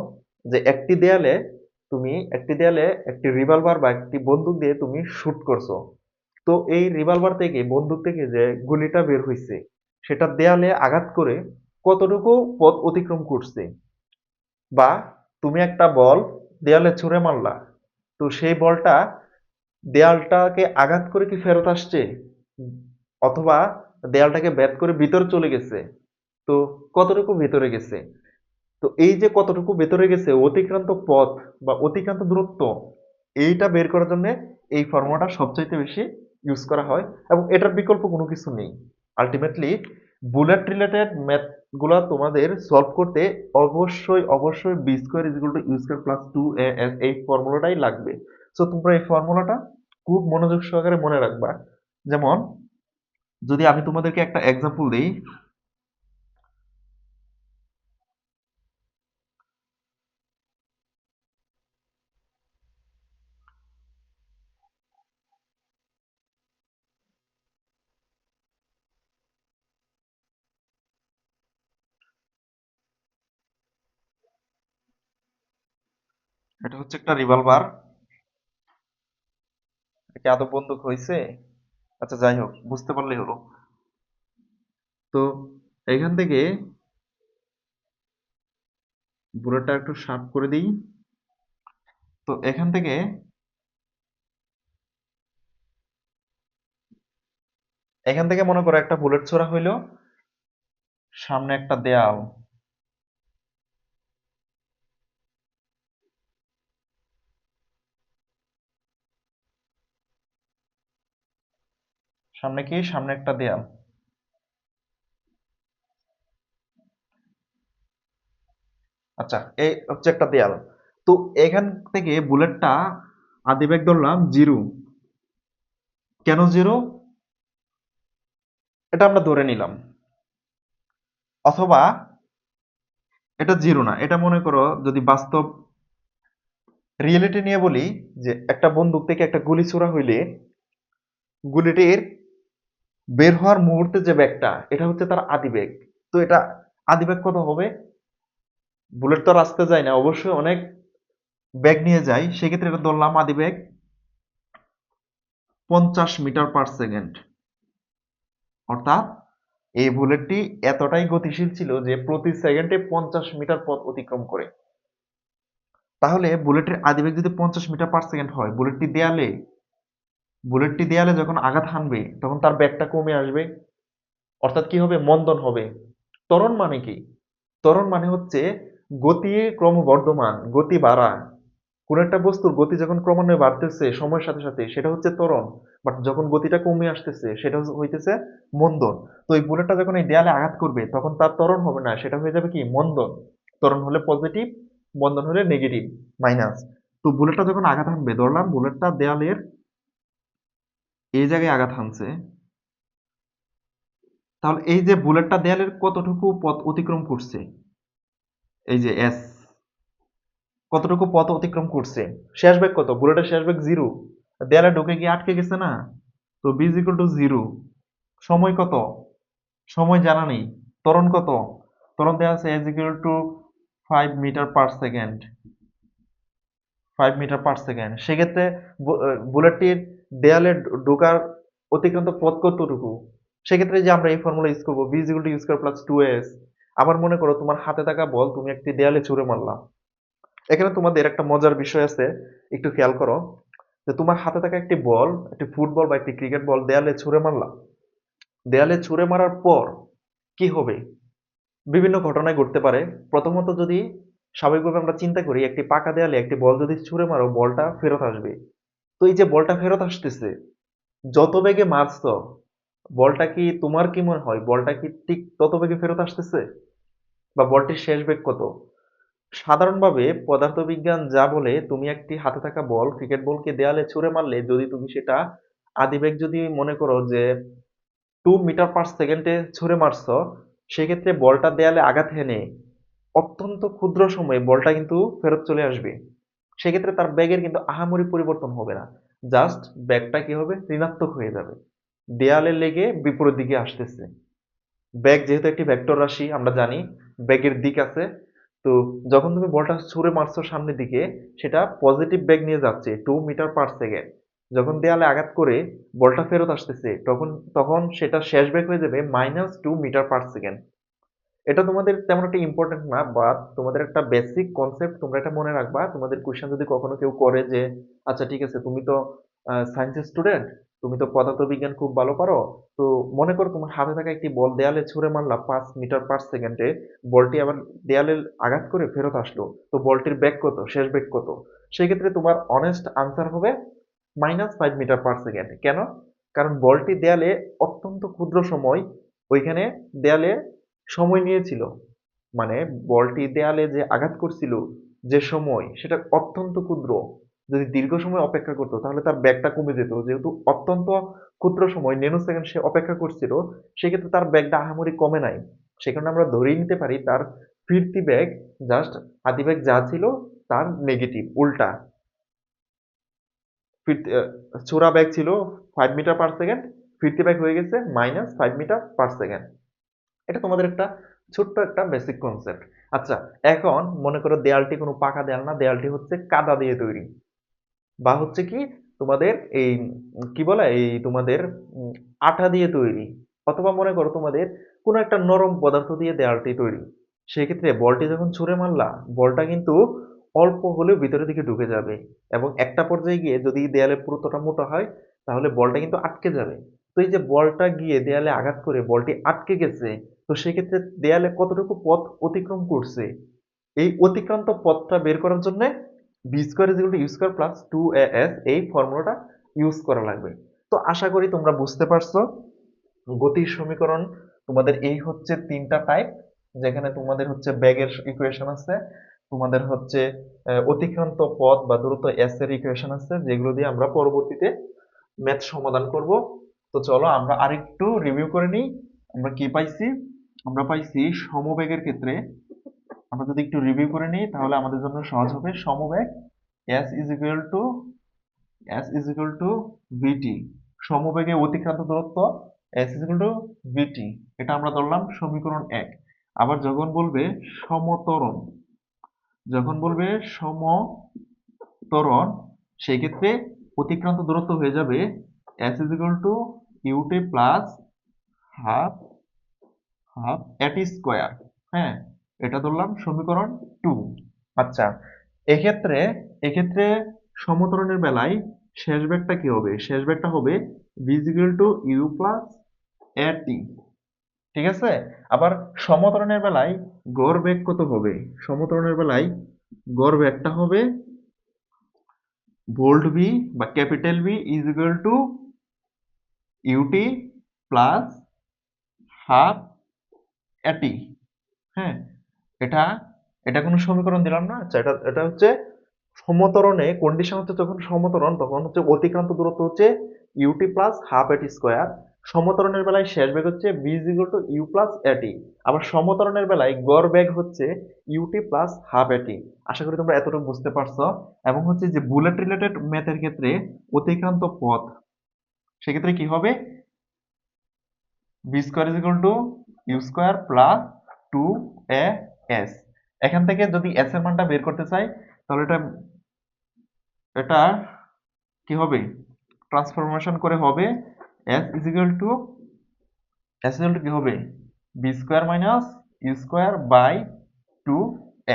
যে একটি দেয়ালে একটি রিভলভার বা একটি বন্দুক দিয়ে তুমি শুট করছো। তো এই রিভলভার থেকে, বন্দুক থেকে যে গুলিটা বের হইছে, সেটা দেয়ালে আঘাত করে কতটুকু পথ অতিক্রম করছে, বা তুমি একটা বল দেয়ালে ছুঁড়ে মারলা, তো সেই বলটা দেয়ালটাকে আঘাত করে কি ফেরত আসছে, অথবা দেয়ালটাকে ভেদ করে ভিতরে চলে গেছে, তো কতটুকু ভেতরে গেছে। তো এই যে কতটুকু ভেতরে গেছে, অতিক্রান্ত পথ বা অতিক্রান্ত দূরত্ব, এইটা বের করার জন্য এই ফর্মুলাটা সবচাইতে বেশি ইউজ করা হয়, এবং এটার বিকল্প কোনো কিছু নেই। আলটিমেটলি বুলেট রিলেটেড ম্যাথ গুলা তোমাদের সলভ করতে অবশ্যই অবশ্যই v square is equal to u square plus 2as এই ফর্মুলাটাই লাগবে। সো তোমরা এই ফর্মুলাটা খুব মনোযোগ সহকারে মনে রাখবা। যেমন যদি আমি তোমাদেরকে একটা এক্সাম্পল দিই, এটা হচ্ছে একটা রিভলভার, কি আদৌ বন্দুক হয়েছে? আচ্ছা, যাই হোক, বুঝতে পারলেই হলো। তো এখান থেকে বুলেটটা একটু শার্প করে দিই। তো এখান থেকে মনে করো একটা বুলেট ছোড়া হইলো, সামনে একটা দেয়াল, সামনে কি, সামনে একটা দেয়াল। আচ্ছা, এই হচ্ছে একটা দেয়াল। তো এখান থেকে বুলেটটা আদিবেগ ধরলাম 0। কেন 0? এটা আমরা ধরে নিলাম। অথবা এটা 0 না, এটা মনে করো যদি বাস্তব রিয়েলিটি নিয়ে বলি, যে একটা বন্দুক থেকে একটা গুলি ছোড়া হইলে গুলিটির বের হওয়ার মুহূর্তে যে বেগটা, এটা হচ্ছে তার আদিবেগ। তো এটা আদিবেগ কত হবে? বুলেট তো রাস্তায় যায় না, অবশ্যই অনেক বেগ নিয়ে যায়, সেক্ষেত্রে এটা ধরলাম আদিবেগ 50 মিটার/সেকেন্ড। অর্থাৎ এই বুলেটটি এতটাই গতিশীল ছিল যে প্রতি সেকেন্ডে 50 মিটার পথ অতিক্রম করে। তাহলে বুলেটের আদিবেগ যদি 50 মিটার/সেকেন্ড হয়, বুলেটটি দেয়ালে যখন আঘাত হানবে তখন তার বেগটা কমে আসবে, অর্থাৎ কি হবে, মন্দন হবে। ত্বরণ মানে কি? ত্বরণ মানে হচ্ছে গতি ক্রমবর্ধমান, গতি বাড়া। কোন একটা বস্তুর গতি যখন ক্রমান্বয়ে বাড়তেছে সময়ের সাথে সাথে, সেটা হচ্ছে ত্বরণ। বাট যখন গতিটা কমে আসতেছে সেটা হইতেছে মন্দন। তো এই বুলেটটা যখন এই দেয়ালে আঘাত করবে তখন তার ত্বরণ হবে না, সেটা হয়ে যাবে কি, মন্দন। ত্বরণ হলে পজিটিভ, মন্দন হলে নেগেটিভ, মাইনাস। তো বুলেটটা যখন আঘাত হানবে, ধরলাম বুলেটটা দেয়ালের এই জায়গায় আঘাত হানছে, তাহলে এই যে বুলেটটা দেয়ালের কতটুকু পথ অতিক্রম করছে, এই যে এস, কতটুকু পথ অতিক্রম করছে, শেষ বেগ কত, বুলেটের শেষ বেগ 0, দেয়ালে ঢুকে গিয়ে আটকে গেছে না, তো বি ইজ ইকুয়াল টু 0। সময় কত, সময় জানা নেই। ত্বরণ কত, ত্বরণ দেওয়া আছে as equal to 5 metre second, 5 metre second. সেক্ষেত্রে বুলেটটির দেয়ালে ঢোকার অতিক্রান্ত পথ কতটুকু, সেক্ষেত্রে যে আমরা এই ফর্মুলা ইউজ করবো, v is equal to u square plus 2s। আবার মনে করো তোমার হাতে থাকা বল তুমি একটি দেয়ালে ছুঁড়ে মারলা। এখানে তোমাদের একটা মজার বিষয় আছে, একটু খেয়াল করো, যে তোমার হাতে থাকা একটি বল, একটি ফুটবল বা একটি ক্রিকেট বল দেয়ালে ছুঁড়ে মারলা। দেয়ালে ছুঁড়ে মারার পর কি হবে, বিভিন্ন ঘটনায় ঘটতে পারে। প্রথমত যদি স্বাভাবিকভাবে আমরা চিন্তা করি, একটি পাকা দেয়ালে একটি বল যদি ছুঁড়ে মারো, বলটা ফেরত আসবে। তো এই যে বলটা ফেরত আসতেছে, যত বেগে মারছো, বলটা কি, তোমার কি মনে হয় বলটা কি ঠিক তত বেগে ফেরত আসতেছে, বা বলটির শেষ বেগ কত? সাধারণভাবে পদার্থবিজ্ঞান যা বলে, তুমি একটি হাতে থাকা বল, ক্রিকেট বলকে দেয়ালে ছুঁড়ে মারলে, যদি তুমি সেটা আদিবেগ যদি মনে করো যে 2 মিটার/সেকেন্ডে ছুঁড়ে মারছো, সেক্ষেত্রে বলটা দেয়ালে আঘাত হেনে অত্যন্ত ক্ষুদ্র সময়ে বলটা কিন্তু ফেরত চলে আসবে। সেক্ষেত্রে তার বেগের কিন্তু আহামরি পরিবর্তন হবে না, জাস্ট বেগটা কি হবে, ঋণাত্মক হয়ে যাবে, দেয়ালে লেগে বিপরীত দিকে আসতেছে। বেগ যেহেতু একটি ভেক্টর রাশি, আমরা জানি বেগের দিক আছে। তো যখন তুমি বলটা ছুঁড়ে মারছো সামনের দিকে, সেটা পজিটিভ বেগ নিয়ে যাচ্ছে 2 মিটার/সেকেন্ড। যখন দেয়ালে আঘাত করে বলটা ফেরত আসতেছে, তখন তখন সেটা শেষ বেগ হয়ে যাবে -2 মিটার/সেকেন্ড। এটা তোমাদের তেমন একটা ইম্পর্টেন্ট না, বাট তোমাদের একটা বেসিক কনসেপ্ট, তোমরা এটা মনে রাখবা। তোমাদের কোশ্চেন যদি কখনো কেউ করে যে, আচ্ছা ঠিক আছে, তুমি তো সায়েন্সের স্টুডেন্ট, তুমি তো পদার্থবিজ্ঞান খুব ভালো পারো, তো মনে করো তোমার হাতে থাকা একটি বল দেয়ালে ছুঁড়ে মারলা 5 মিটার/সেকেন্ডে, বলটি আবার দেয়ালে আঘাত করে ফেরত আসলো, তো বলটির বেগ কত, শেষ বেগ কত? সেক্ষেত্রে তোমার অনেস্ট আনসার হবে -5 মিটার/সেকেন্ড। কেন? কারণ বলটি দেয়ালে অত্যন্ত ক্ষুদ্র সময়, ওইখানে দেয়ালে সময় নিয়েছিল, মানে বলটি দেয়ালে যে আঘাত করছিল, যে সময়, সেটা অত্যন্ত ক্ষুদ্র। যদি দীর্ঘ সময় অপেক্ষা করতো তাহলে তার বেগটা কমে যেত, যেহেতু অত্যন্ত ক্ষুদ্র সময়, ন্যানো সেকেন্ড সে অপেক্ষা করছিল, সেক্ষেত্রে তার বেগটা আহামরি কমে নাই। সেখানে আমরা ধরেই নিতে পারি তার ফিরতি বেগ জাস্ট আদিবেগ যা ছিল তার নেগেটিভ, উল্টা। ফিরতি ছোড়া বেগ ছিল 5 মিটার/সেকেন্ড, ফিরতি বেগ হয়ে গেছে -5 মিটার/সেকেন্ড। এটা তোমাদের একটা ছোট্ট একটা বেসিক কনসেপ্ট। আচ্ছা, এখন মনে করো দেয়ালটি কোনো পাকা দেয়াল না, দেয়ালটি হচ্ছে কাদা দিয়ে তৈরি, বা হচ্ছে কি তোমাদের এই কি বলে, এই তোমাদের উম, আঠা দিয়ে তৈরি, অথবা মনে করো তোমাদের কোনো একটা নরম পদার্থ দিয়ে দেয়ালটি তৈরি। সেক্ষেত্রে বলটি যখন ছুঁড়ে মারলা, বলটা কিন্তু অল্প হলেও ভিতরের দিকে ঢুকে যাবে, এবং একটা পর্যায়ে গিয়ে যদি দেয়ালের পুরুত্বটা মোটা হয়, তাহলে বলটা কিন্তু আটকে যাবে। তো এই যে বলটা গিয়ে দেয়ালে আঘাত করে বলটি আটকে গেছে, তো সেক্ষেত্রে দেয়ালে কতটুকু পথ অতিক্রম করছে, এই অতিক্রান্ত পথটা বের করার জন্য v square is equal to u square plus 2as, এই ফর্মুলাটা ইউজ করা লাগবে। তো আশা করি তোমরা বুঝতে পারছো গতির সমীকরণ তোমাদের এই হচ্ছে তিনটা টাইপ, যেখানে তোমাদের হচ্ছে বেগের ইকুয়েশন আছে, তোমাদের হচ্ছে অতিক্রান্ত পথ বা দূরত্ব এস এর ইকুয়েশন আছে, যেগুলো দিয়ে আমরা পরবর্তীতে ম্যাথ সমাধান করব। তো চলো আমরা আরেকটু রিভিউ করে নিই। আমরা কি পাইছি, আমরা পাইছি সমবেগের ক্ষেত্রে, আমরা যদি একটু রিভিউ করে নিই তাহলে আমাদের জন্য সহজ হবে। সমবেগ s is equal two vt, সমবেগে অতিক্রান্ত দূরত্ব s is equal two vt, এটা আমরা ধরলাম সমীকরণ 1। আবার যখন বলবে সমত্বরণ, যখন বলবে সমত্বরণ, সেই ক্ষেত্রে অতিক্রান্ত দূরত্ব হয়ে যাবে s is equal two ut plus half half at square. হ্যাঁ, এটা ধরলাম সমীকরণ 2। আচ্ছা, এক্ষেত্রে এক্ষেত্রে সমত্বরণের বেলায় শেষ বেগটা কি হবে? শেষ বেগটা হবে v is equal to u plus at। ঠিক আছে? আবার সমত্বরণের বেলায় গড় বেগ কত হবে? সমত্বরণের বেলায় গড় বেগটা হবে ভোল্ট ভি বা capital V is equal to u t plus half at. হ্যাঁ, এটা এটা কোনো সমীকরণ দিলাম না। আচ্ছা, এটা এটা হচ্ছে সমত্বরণে কন্ডিশন হচ্ছে, যখন সমত্বরণ তখন হচ্ছে অতিক্রান্ত দূরত্ব হচ্ছে u t plus half at square. সমত্বরণের বেলায় শেষ বেগ হচ্ছে v is equal to u plus at. আবার সমত্বরণের বেলায় গড় বেগ হচ্ছে ইউটি প্লাস হাফ এটি। আশা করি তোমরা এতটুকু বুঝতে পারছো। এবং হচ্ছে যে বুলেট রিলেটেড ম্যাথের ক্ষেত্রে অতিক্রান্ত পথ, সেক্ষেত্রে কি হবে? B square is equal to u square plus two a s. এখান থেকে যদি এস এর মানটা বের করতে চাই, তাহলে এটা এটা কি হবে? ট্রান্সফরমেশন করে হবে এস ইজ ইকুয়াল টু কি হবে? B square minus u square by two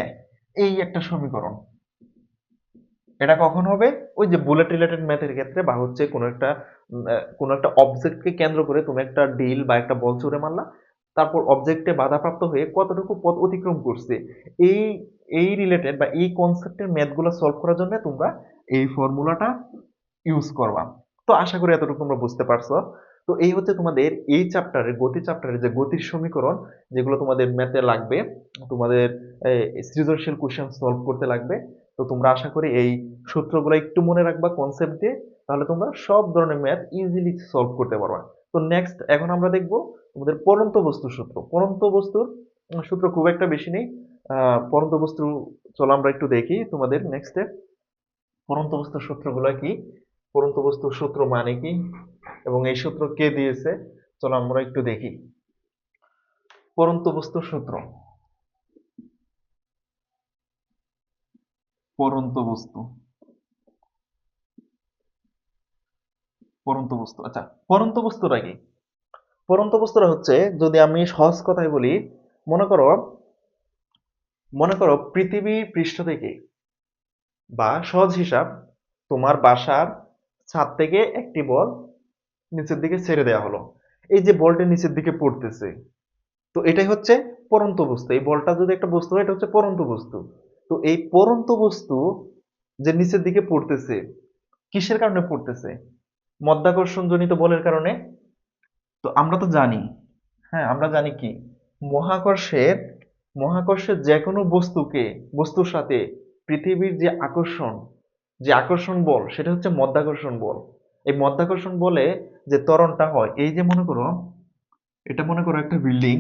a. এই একটা সমীকরণ। এটা কখন হবে? ওই যে বুলেট রিলেটেড ম্যাথের ক্ষেত্রে, বা হচ্ছে কোনো একটা অবজেক্টকে কেন্দ্র করে তুমি একটা ডিল বা একটা বল ছুড়ে মারলা, তারপর অবজেক্টে বাধাপ্রাপ্ত হয়ে কতটুকু পথ অতিক্রম করছে, এই এই রিলেটেড বা এই কনসেপ্টের ম্যাথগুলো সলভ করার জন্য তোমরা এই ফর্মুলাটা ইউজ করবা। তো আশা করি এতটুকু তোমরা বুঝতে পারছো। তো এই হচ্ছে তোমাদের এই চ্যাপ্টারের গতি চ্যাপ্টারের যে গতির সমীকরণ, যেগুলো তোমাদের ম্যাথে লাগবে, তোমাদের সৃজনশীল কোশ্চেন সলভ করতে লাগবে। তো তোমরা আশা করি এই সূত্রগুলো একটু মনে রাখবা কনসেপ্ট দিয়ে, তাহলে তোমরা সব ধরনের ম্যাথ ইজিলি সলভ করতে পারবা। তো নেক্সট এখন আমরা দেখব তোমাদের পরন্ত বস্তুর সূত্র। পরন্ত বস্তুর সূত্র খুব একটা বেশি নেই। পরন্ত বস্তু, চলো আমরা একটু দেখি তোমাদের নেক্সটে পরন্ত বস্তুর সূত্রগুলো কি, পরন্ত বস্তুর সূত্র মানে কি, এবং এই সূত্র কে দিয়েছে, চলো আমরা একটু দেখি। পরন্ত বস্তুর সূত্র, পরন্ত বস্তু, পরন্ত বস্তু। আচ্ছা, পরন্ত বস্তুটা কি? পরন্ত বস্তুটা হচ্ছে, যদি আমি সহজ কথায় বলি, মনে করো মনে করো পৃথিবীর পৃষ্ঠ থেকে, বা সহজ হিসাব, তোমার বাসার ছাদ থেকে একটি বল নিচের দিকে ছেড়ে দেওয়া হলো। এই যে বলটা নিচের দিকে পড়তেছে, তো এটাই হচ্ছে পড়ন্ত বস্তু। এই বলটা যদি একটা বস্তু হয়, এটা হচ্ছে পড়ন্ত বস্তু। তো এই পড়ন্ত বস্তু যে নিচের দিকে পড়তেছে, কিসের কারণে পড়তেছে? মধ্যাকর্ষণ জনিত বলের কারণে। তো আমরা তো জানি, হ্যাঁ আমরা জানি কি, মহাকর্ষের মহাকর্ষের যে কোনো বস্তুর সাথে পৃথিবীর যে আকর্ষণ বল, সেটা হচ্ছে মধ্যাকর্ষণ বল। এই মধ্যাকর্ষণ বলে যে ত্বরণটা হয়, এই যে মনে করো একটা বিল্ডিং,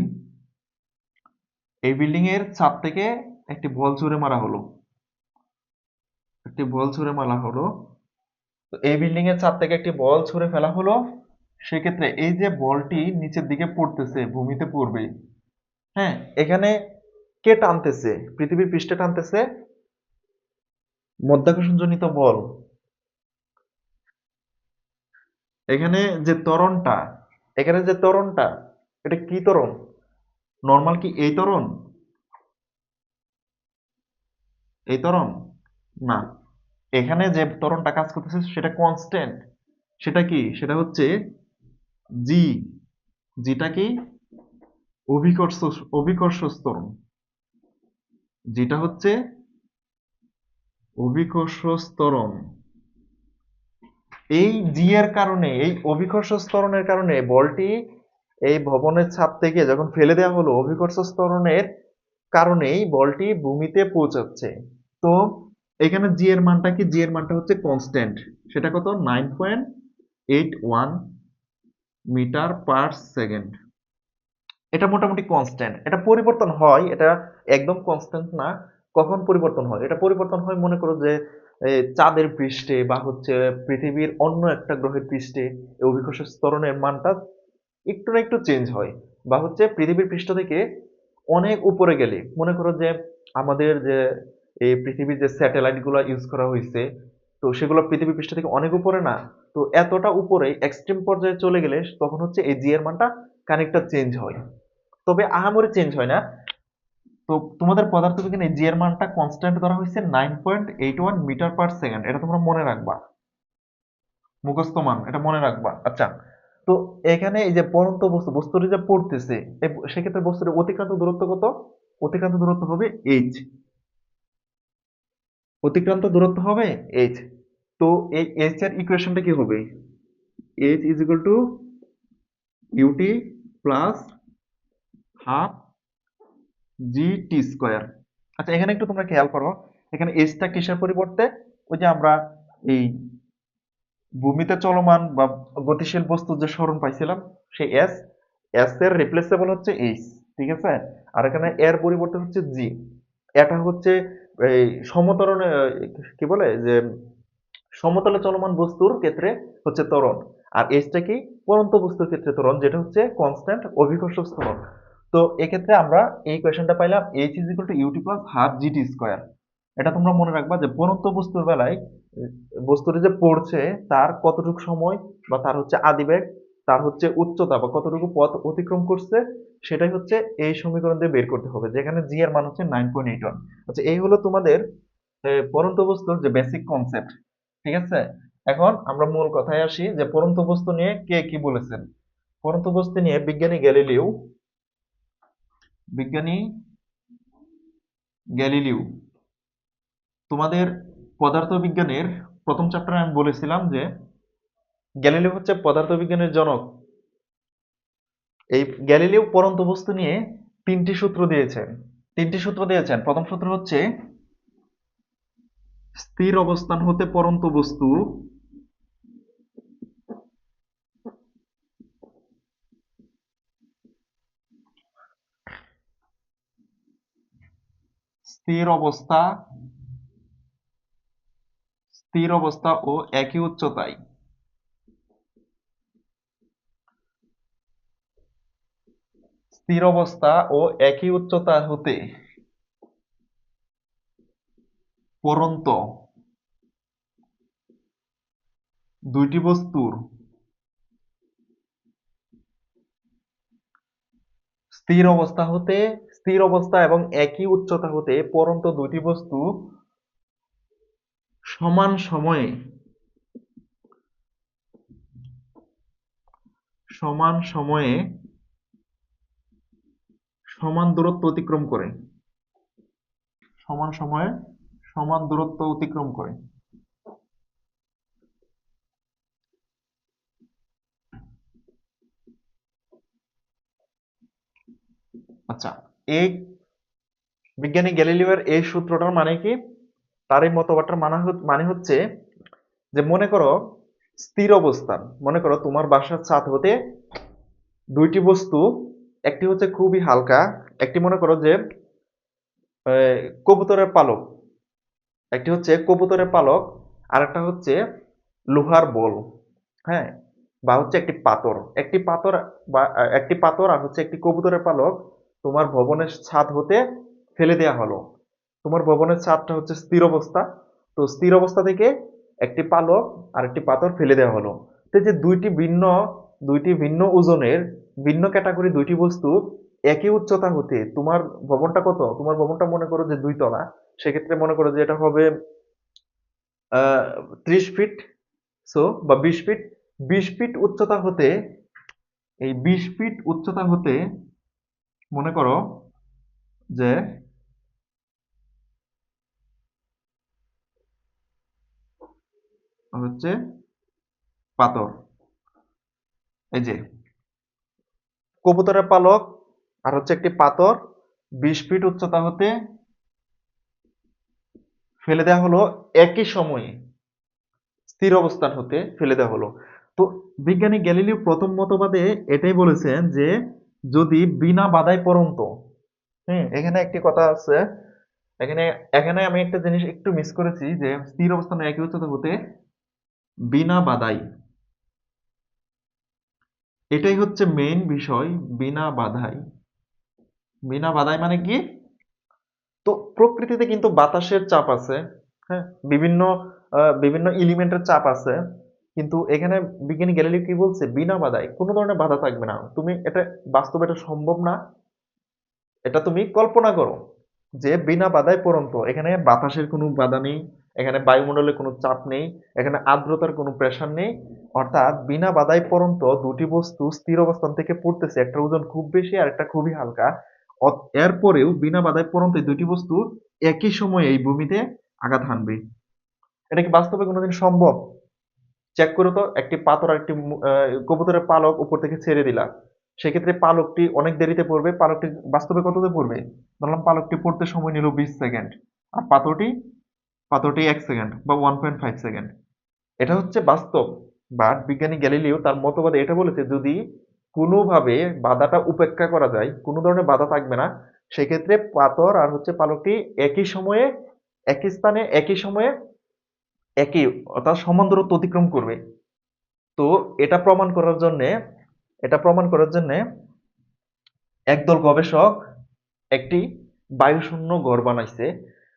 এই বিল্ডিং এর ছাদ থেকে একটি বল ছুঁড়ে মারা হলো, একটি বল ছুঁড়ে মারা হলো। তো এই বিল্ডিং এর ছাদ থেকে একটি বল ছুঁড়ে ফেলা হলো। সেক্ষেত্রে এই যে বলটি নিচের দিকে পড়তেছে, ভূমিতে পড়বে, হ্যাঁ, এখানে কে টানতেছে? পৃথিবীর পৃষ্ঠে টানতেছে মধ্যাকর্ষণজনিত বল। এখানে যে ত্বরণটা, এখানে যে ত্বরণটা, এটা কি ত্বরণ? নর্মাল কি এই ত্বরণ? এই ত্বরণ না। এখানে যে ত্বরণটা কাজ করতেছে সেটা কনস্ট্যান্ট। সেটা কি? সেটা হচ্ছে জি। যেটা কি? অভিকর্ষ, অভিকর্ষ ত্বরণ। যেটা হচ্ছে অভিকর্ষ ত্বরণ। এই জি এর কারণে, এই অভিকর্ষ ত্বরণের কারণে বলটি এই ভবনের ছাদ থেকে যখন ফেলে দেওয়া হলো, অভিকর্ষ ত্বরণের কারণেই বলটি ভূমিতে পৌঁছাচ্ছে। তো এখানে জি এর মানটা কি? জি এর মানটা হচ্ছে কনস্ট্যান্ট। সেটা কত? 9.81 মিটার পার সেকেন্ড। এটা মোটামুটি কনস্ট্যান্ট। এটা পরিবর্তন হয়, এটা একদম কনস্ট্যান্ট না। কখন পরিবর্তন হয়? এটা পরিবর্তন হয় মনে করো যে চাঁদের পৃষ্ঠে, বা হচ্ছে পৃথিবীর অন্য একটা গ্রহের পৃষ্ঠে এই অভিকর্ষ ত্বরণের মানটা একটু না একটু চেঞ্জ হয়। বা হচ্ছে পৃথিবীর পৃষ্ঠ থেকে অনেক উপরে গেলে, মনে করো যে আমাদের যে এই পৃথিবীর যে স্যাটেলাইট গুলো ইউজ করা হয়েছে, তো সেগুলো পৃথিবী পৃষ্ঠ থেকে অনেক উপরে না। তো এতটা উপরে এক্সট্রিম পর্যায়ে চলে গেলে তখন হচ্ছে এই জি এর মানটা খানিকটা চেঞ্জ হয়। তবে আহামরি চেঞ্জ হয় না। তো তোমাদের পদার্থবিজ্ঞানে জি এর মানটা কনস্ট্যান্ট ধরা হয়েছে 9.81 মিটার পার সেকেন্ড, এটা তোমরা মনে রাখবা, মুখস্থ মান, এটা মনে রাখবা। আচ্ছা, তো এখানে এই যে পড়ন্ত বস্তু, বস্তুটি যে পড়তেছে, সেক্ষেত্রে বস্তুর অতিক্রান্ত দূরত্ব কত? অতিক্রান্ত দূরত্ব হবে এইচ। অতিক্রান্ত দূরত্ব হবে এইচ। তো এই এইচ এর ইকুয়েশনটা কি হবে? H is equal to u t plus half g t square. আচ্ছা, এখানে একটু তোমরা খেয়াল করো, এখানে এইচটা কিসের পরিবর্তে, ওই যে আমরা এই ভূমিতে চলমান বা গতিশীল বস্তু যে সরণ পাইছিলাম, সেই এস, এস এর রিপ্লেসেবল হচ্ছে এইচ, ঠিক আছে? আর এখানে এর পরিবর্তে হচ্ছে জি। এটা হচ্ছে এই সমতরণ, কি বলে যে সমতলে চলমান বস্তুর ক্ষেত্রে হচ্ছে ত্বরণ, আর এইচটা কি পরন্ত বস্তুর ক্ষেত্রে ত্বরণ, যেটা হচ্ছে কনস্ট্যান্ট অভিকর্ষ ত্বরণ। তো এক্ষেত্রে আমরা এই কোয়েশনটা পাইলাম h is equal to u t plus half g t square. এটা তোমরা মনে রাখবা যে পরন্ত বস্তুর বেলায় বস্তুটি যে পড়ছে তার কতটুকু সময় বা তার হচ্ছে আদিবেগ, তার হচ্ছে উচ্চতা বা কতটুকু পথ অতিক্রম করছে, সেটাই হচ্ছে এই সমীকরণ দিয়ে বের করতে হবে, যেখানে জি এর মান হচ্ছে 9.81। আচ্ছা, এই হলো তোমাদের পরন্ত বস্তুর যে বেসিক কনসেপ্ট, ঠিক আছে? এখন আমরা মূল কথায় আসি যে পরন্ত বস্তু নিয়ে কে কি বলেছেন। পরন্ত বস্তু নিয়ে বিজ্ঞানী গ্যালিলিও তোমাদের পদার্থবিজ্ঞানের প্রথম চ্যাপ্টারে আমি বলেছিলাম যে গ্যালিলিও হচ্ছে পদার্থবিজ্ঞানের জনক। এই গ্যালিলিও পরন্ত বস্তু নিয়ে তিনটি সূত্র দিয়েছেন। প্রথম সূত্র হচ্ছে স্থির অবস্থান হতে পরন্ত বস্তু স্থির অবস্থা স্থির অবস্থা ও একই উচ্চতায়, স্থির অবস্থা ও একই উচ্চতা হতে পরন্ত দুইটি বস্তুর স্থির অবস্থা এবং একই উচ্চতা হতে পরন্ত দুইটি বস্তু সমান সময়ে সমান সময়ে সমান দূরত্ব অতিক্রম করে, সমান সময়ে সমান দূরত্ব অতিক্রম করে। আচ্ছা, এই বিজ্ঞানী গ্যালিলিওর এই সূত্রটার মানে কি? তার এই মতবাদটার মানে হচ্ছে যে মনে করো স্থির অবস্থান, মনে করো তোমার বাসার ছাদ হতে দুইটি বস্তু, একটি হচ্ছে খুবই হালকা, একটি মনে করো যে কবুতরের পালক, একটি হচ্ছে কবুতরের পালক, আর একটা হচ্ছে লোহার বল, হ্যাঁ, বা হচ্ছে একটি পাথর আর হচ্ছে একটি কবুতরের পালক তোমার ভবনের ছাদ হতে ফেলে দেয়া হলো। তোমার ভবনের ছাদটা হচ্ছে স্থির অবস্থা, তো স্থির অবস্থা থেকে একটি পালক আর একটি পাথর ফেলে দেওয়া হলো। তো এই যে দুইটি ভিন্ন ওজনের ভিন্ন ক্যাটাগরি দুইটি বস্তু একই উচ্চতা হতে তোমার ভবনটা কত? তোমার ভবনটা মনে করো যে 2 তলা, সেক্ষেত্রে মনে করো যে এটা হবে 30 ফিট, সো বা 20 ফিট। 20 ফিট উচ্চতা হতে, এই 20 ফিট উচ্চতা হতে মনে করো যে হচ্ছে পাথর, এই যে কবুতরের পালক আর হচ্ছে একটি পাথর 20 ফিট উচ্চতা হতে ফেলে দেওয়া হলো একই সময়ে, স্থির অবস্থান হতে ফেলে দেওয়া হলো। তো বিজ্ঞানী গ্যালিলিও প্রথম মতবাদে এটাই বলেছেন যে যদি বিনা বাধায় পড়ন্ত, এখানে একটি কথা আছে, এখানে এখানে আমি একটা জিনিস একটু মিস করেছি, যে স্থির অবস্থানে একই উচ্চতা হতে বিনা বাধাই, এটাই হচ্ছে মেইন বিষয়। বিনা বাধাই, বিনা বাধাই মানে কি? তো প্রকৃতিতে কিন্তু বাতাসের চাপ আছে, হ্যাঁ, বিভিন্ন বিভিন্ন এলিমেন্টের চাপ আছে, কিন্তু এখানে বিজ্ঞানী গ্যালিলিও কি বলছে? বিনা বাধায়, কোনো ধরনের বাধা থাকবে না। তুমি এটা বাস্তবে এটা সম্ভব না, এটা তুমি কল্পনা করো। যে বিনা বাধায় পড়ন্ত, এখানে বাতাসের কোনো বাধা নেই, এখানে বায়ুমণ্ডলে কোনো চাপ নেই, এখানে আর্দ্রতার কোনো প্রেসার নেই, অর্থাৎ বিনা বাধায় পড়ন্ত দুটি বস্তু স্থির অবস্থান থেকে পড়তেছে, একটা ওজন খুব বেশি আর একটা খুবই হালকা। এরপরেও বিনা বাধায় পড়ন্ত এই দুটি বস্তু একই সময়ে এই ভূমিতে আঘাত হানবে। এটা কি বাস্তবে কোনোদিন সম্ভব? চেক করো তো, একটি পাথর আর একটি কবুতরের পালক উপর থেকে ছেড়ে দিলা, সেক্ষেত্রে পালকটি অনেক দেরিতে পড়বে, পালকটি বাস্তবে কততে পড়বে? ধরলাম পালকটি পড়তে সময় নিল 20 সেকেন্ড, আর পাথরটি পাথরটি 1 সেকেন্ড বা 1.5 সেকেন্ড। এটা হচ্ছে বাস্তব। বাট বিজ্ঞানী গ্যালিলিও তার মতবাদে এটা বলেছে, যদি কোনোভাবে বাধাটা উপেক্ষা করা যায়, কোনো ধরনের বাধা থাকবে না, সেক্ষেত্রে পাথর আর হচ্ছে পালকটি একই সময়ে, একই স্থানে, একই সময়ে, একই, অর্থাৎ সমান দূরত্ব অতিক্রম করবে। তো এটা প্রমাণ করার জন্য, এটা প্রমাণ করার জন্য একদল গবেষক একটি বায়ুশূন্য ঘর বানাইছে।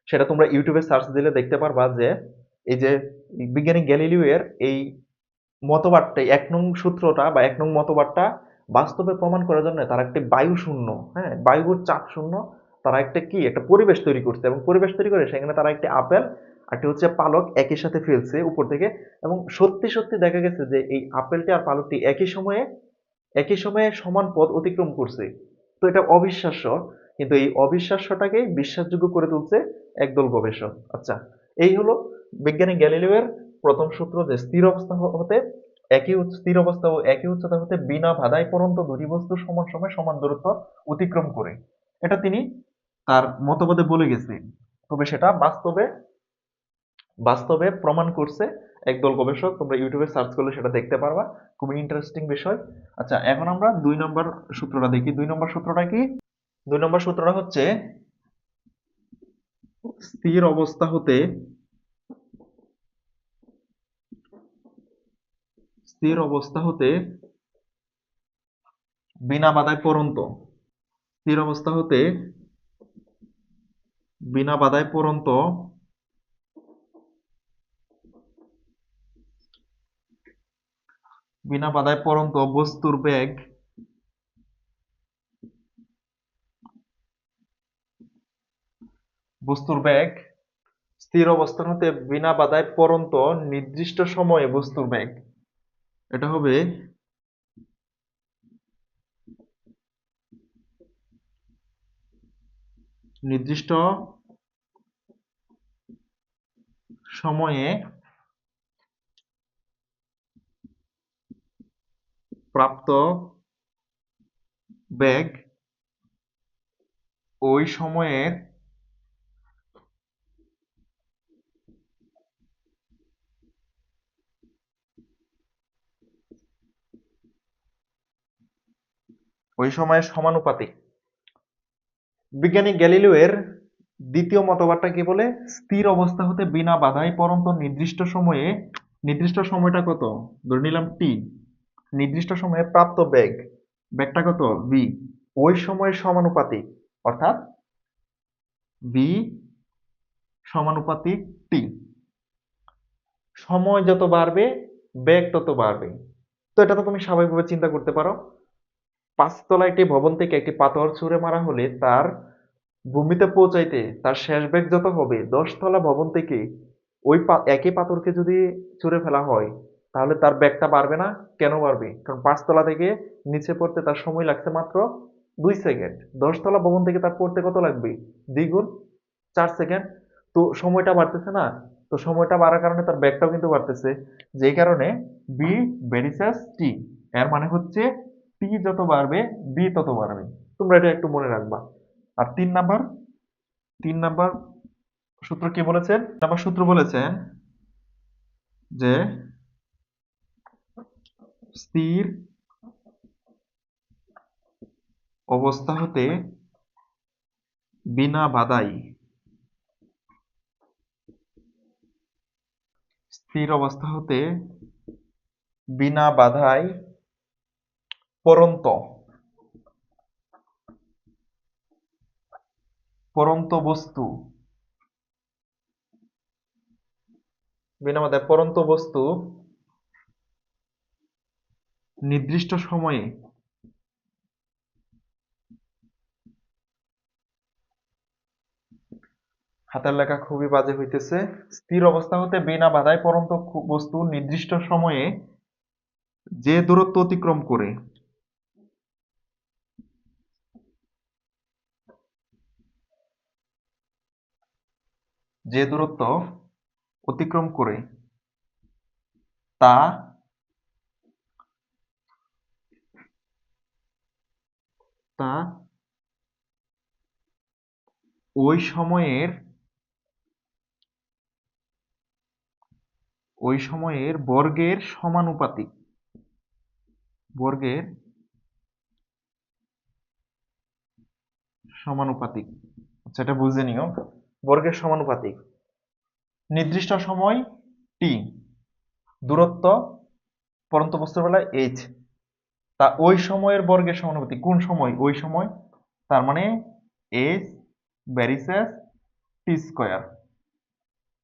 সেটা তোমরা ইউটিউবে সার্চ দিলে দেখতে পারবা যে এই যে বিজ্ঞানী গ্যালিলিও এর এই মতবাদটা, ১ নং সূত্রটা বা ১ নং মতবাদটা বাস্তবে প্রমাণ করার জন্য তারা একটি বায়ুশূন্য, হ্যাঁ, বায়ুর চাপ শূন্য, তারা একটা পরিবেশ তৈরি করছে, এবং পরিবেশ তৈরি করে সেখানে তারা একটি আপেল আর একটি হচ্ছে পালক একই সাথে ফেলছে উপর থেকে, এবং সত্যি সত্যি দেখা গেছে যে এই আপেলটি আর পালকটি একই সময়ে সমান পথ অতিক্রম করছে। তো এটা অবিশ্বাস্য, কিন্তু এই অবিশ্বাস্যটাকেই বিশ্বাসযোগ্য করে তুলছে একদল গবেষক। আচ্ছা, এই হলো বিজ্ঞানী গ্যালিলিওর প্রথম সূত্র, যে স্থির অবস্থা ও একই উচ্চতা হতে বিনা বাধায় পড়ন্ত দুটি বস্তু সমান সময় সমান দূরত্ব অতিক্রম করে। এটা তিনি তার মতবাদে বলে গেছে, তবে সেটা বাস্তবে বাস্তবে প্রমাণ করছে একদল গবেষক। তোমরা ইউটিউবে সার্চ করলে সেটা দেখতে পারবা, খুবই ইন্টারেস্টিং বিষয়। আচ্ছা, এখন আমরা ২ নম্বর সূত্রটা দেখি। ২ নম্বর সূত্রটা কি? ২ নম্বর সূত্রটা হচ্ছে, স্থির অবস্থা হতে স্থির অবস্থা হতে বিনা বাধায় পড়ন্ত, স্থির অবস্থা হতে বিনা বাধায় পড়ন্ত বস্তুর বেগ, বস্তুর বেগ স্থির অবস্থান হতে বিনা বাধায় পড়ন্ত নির্দিষ্ট সময়ে বস্তুর বেগ, এটা হবে নির্দিষ্ট সময়ে প্রাপ্ত বেগ ওই সময়ের সমানুপাতিক। বিজ্ঞানী গ্যালিলিও এর দ্বিতীয় মতবাদটা কি বলে? স্থির অবস্থা হতে বিনা বাধায় পড়ন্ত নির্দিষ্ট সময়ে, নির্দিষ্ট সময়টা কত? ধরে নিলাম টি, নির্দিষ্ট সময়ে প্রাপ্ত বেগ, বেগটা কত? ভি, ওই সময়ের সমানুপাতিক, অর্থাৎ ভি সমানুপাতিক টি। সময় যত বাড়বে বেগ তত বাড়বে। তো এটা তো তুমি স্বাভাবিকভাবে চিন্তা করতে পারো, ৫ তলা একটি ভবন থেকে একটি পাথর ছুঁড়ে মারা হলে তার ভূমিতে পৌঁছাইতে তার শেষ বেগ যত হবে, ১০ তলা ভবন থেকে ওই একই পাথরকে যদি ছুঁড়ে ফেলা হয়, তাহলে তার বেগটা বাড়বে না? কেন বাড়বে? কারণ ৫ তলা থেকে নিচে পড়তে তার সময় লাগছে মাত্র ২ সেকেন্ড। ১০ তলা ভবন থেকে তার পড়তে কত লাগবে? দ্বিগুণ, ৪ সেকেন্ড। তো সময়টা বাড়তেছে না? তো সময়টা বাড়ার কারণে তার বেগটাও কিন্তু বাড়তেছে। যেই কারণে বি ভেরিসাস টি, এর মানে হচ্ছে টি যত বাড়বে বি তত বাড়বে। তোমরা এটা একটু মনে রাখবা। আর ৩ নাম্বার সূত্র কি বলেছেন? ৩ নাম্বার সূত্র বলেছেন যে স্থির অবস্থা হতে বিনা বাধায়, স্থির অবস্থা হতে বিনা বাধায় পড়ন্ত পড়ন্ত বস্তু, বিনা বাধায় পড়ন্ত বস্তু নির্দিষ্ট সময়ে হাতের লেখা খুবই বাজে হইতেছে। স্থির অবস্থা হতে বিনা বাধায় পড়ন্ত বস্তু নির্দিষ্ট সময়ে যে দূরত্ব অতিক্রম করে যে দূরত্ব অতিক্রম করে তা তা ওই সময়ের বর্গের সমানুপাতিক। বর্গের সমানুপাতিক। আচ্ছা, এটা বুঝে নিও। বর্গের সমানুপাতিক। নির্দিষ্ট সময় টি, দূরত্ব পরন্ত বস্তুর বেলায় এইচ, তা ওই সময়ের বর্গের সমানুপাতিক। কোন সময়? ওই সময়। তার মানে এইচ ভ্যারিসেস টি স্কয়ার।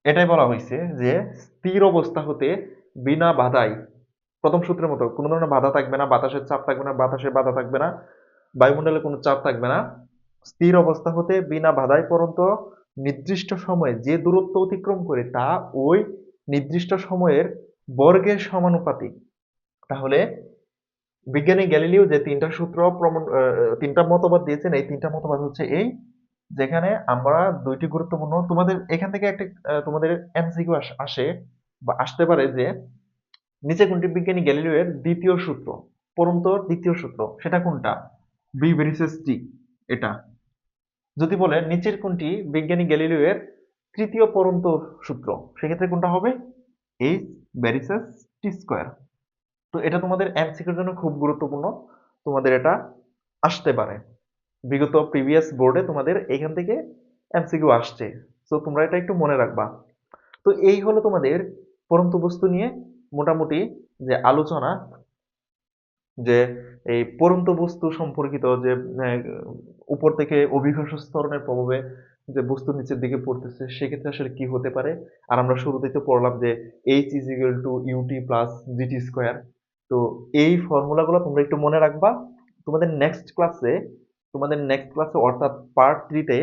এটাই বলা হয়েছে যে স্থির অবস্থা হতে বিনা বাধায়, প্রথম সূত্রের মতো কোনো ধরনের বাধা থাকবে না, বাতাসের চাপ থাকবে না, বাতাসের বাধা থাকবে না, বায়ুমণ্ডলে কোনো চাপ থাকবে না, স্থির অবস্থা হতে বিনা বাধায় পর্যন্ত নির্দিষ্ট সময়ে যে দূরত্ব অতিক্রম করে তা ওই নির্দিষ্ট সময়ের বর্গের সমানুপাতিক। তাহলে বিজ্ঞানী গ্যালিলিও যে তিনটা সূত্র প্রমাণ, তিনটা মতবাদ দিয়েছেন, এই তিনটা মতবাদ হচ্ছে এই, যেখানে আমরা দুইটি গুরুত্বপূর্ণ, তোমাদের এখান থেকে একটা তোমাদের এমসিকিউ আসে বা আসতে পারে যে নিচে কোনটি বিজ্ঞানী গ্যালিলিও এর দ্বিতীয় সূত্র, পরন্তর দ্বিতীয় সূত্র, সেটা কোনটা? বি ভেরিসেস টি, এটা। যদি বলে নিচের কোনটি বিজ্ঞানী গ্যালিলিও এর তৃতীয় পরন্ত সূত্র, সেক্ষেত্রে কোনটা হবে? এইচ ভেরিসেস টি স্কয়ার। তো এটা তোমাদের এমসিকিউর জন্য খুব গুরুত্বপূর্ণ, তোমাদের এটা আসতে পারে। বিগত প্রিভিয়াস বোর্ডে তোমাদের এখান থেকে এমসিকিউ আসছে, তো তোমরা এটা একটু মনে রাখবা। তো এই হলো তোমাদের পরন্ত বস্তু নিয়ে মোটামুটি যে আলোচনা, যে এই পরন্ত বস্তু সম্পর্কিত যে আহ, উপর থেকে অভিঘর্ষ ত্বরণের প্রভাবে যে বস্তু নিচের দিকে পড়তেছে, সেক্ষেত্রে আসলে কি হতে পারে। আর আমরা শুরুতেই তো পড়লাম যে h is equal to u t plus g t square. তো এই ফর্মুলাগুলো তোমরা একটু মনে রাখবা। তোমাদের নেক্সট ক্লাসে অর্থাৎ পার্ট 3-তে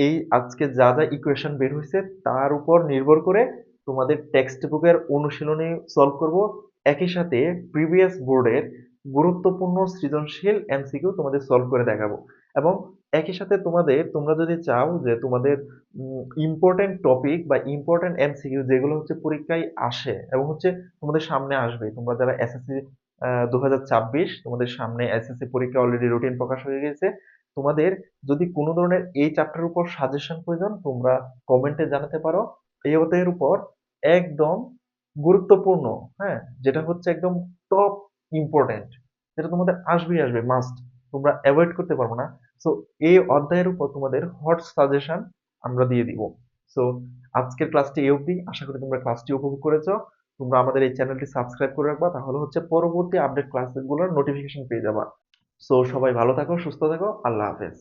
এই আজকে যা যা ইকুয়েশন বের হয়েছে তার উপর নির্ভর করে তোমাদের টেক্সট বুকের অনুশীলনী সলভ করব, একই সাথে প্রিভিয়াস বোর্ডের গুরুত্বপূর্ণ সৃজনশীল এমসিকিউ তোমাদের সলভ করে দেখাবো। এবং একই সাথে তোমরা যদি চাও যে তোমাদের ইম্পর্টেন্ট টপিক বা ইম্পর্টেন্ট এমসিকিউ যেগুলো হচ্ছে পরীক্ষায় আসে এবং হচ্ছে তোমাদের সামনে আসবে, তোমরা যারা এসএসসি 2026, তোমাদের সামনে এসএসসি পরীক্ষা অলরেডি রুটিন প্রকাশ হয়ে গেছে। তোমাদের যদি কোনো ধরনের এই চ্যাপ্টারের উপর সাজেশন প্রয়োজন, তোমরা কমেন্টে জানাতে পারো। এই অধ্যায়ের উপর একদম গুরুত্বপূর্ণ, হ্যাঁ, যেটা হচ্ছে একদম টপ ইম্পর্টেন্ট, যেটা তোমাদের আসবেই আসবে, মাস্ট, তোমরা অ্যাভয়েড করতে পারবো না। সো এই অধ্যায়ের উপর তোমাদের হট সাজেশন আমরা দিয়ে দিব। সো আজকের ক্লাসটি এই অবধি, আশা করি তোমরা ক্লাসটি উপভোগ করেছো। তোমরা আমাদের এই চ্যানেলটি সাবস্ক্রাইব করে রাখবা, তাহলে হচ্ছে পরবর্তী আপডেট ক্লাসগুলোর নোটিফিকেশন পেয়ে যাবা। সো সবাই ভালো থাকো, সুস্থ থাকো, আল্লাহ হাফেজ।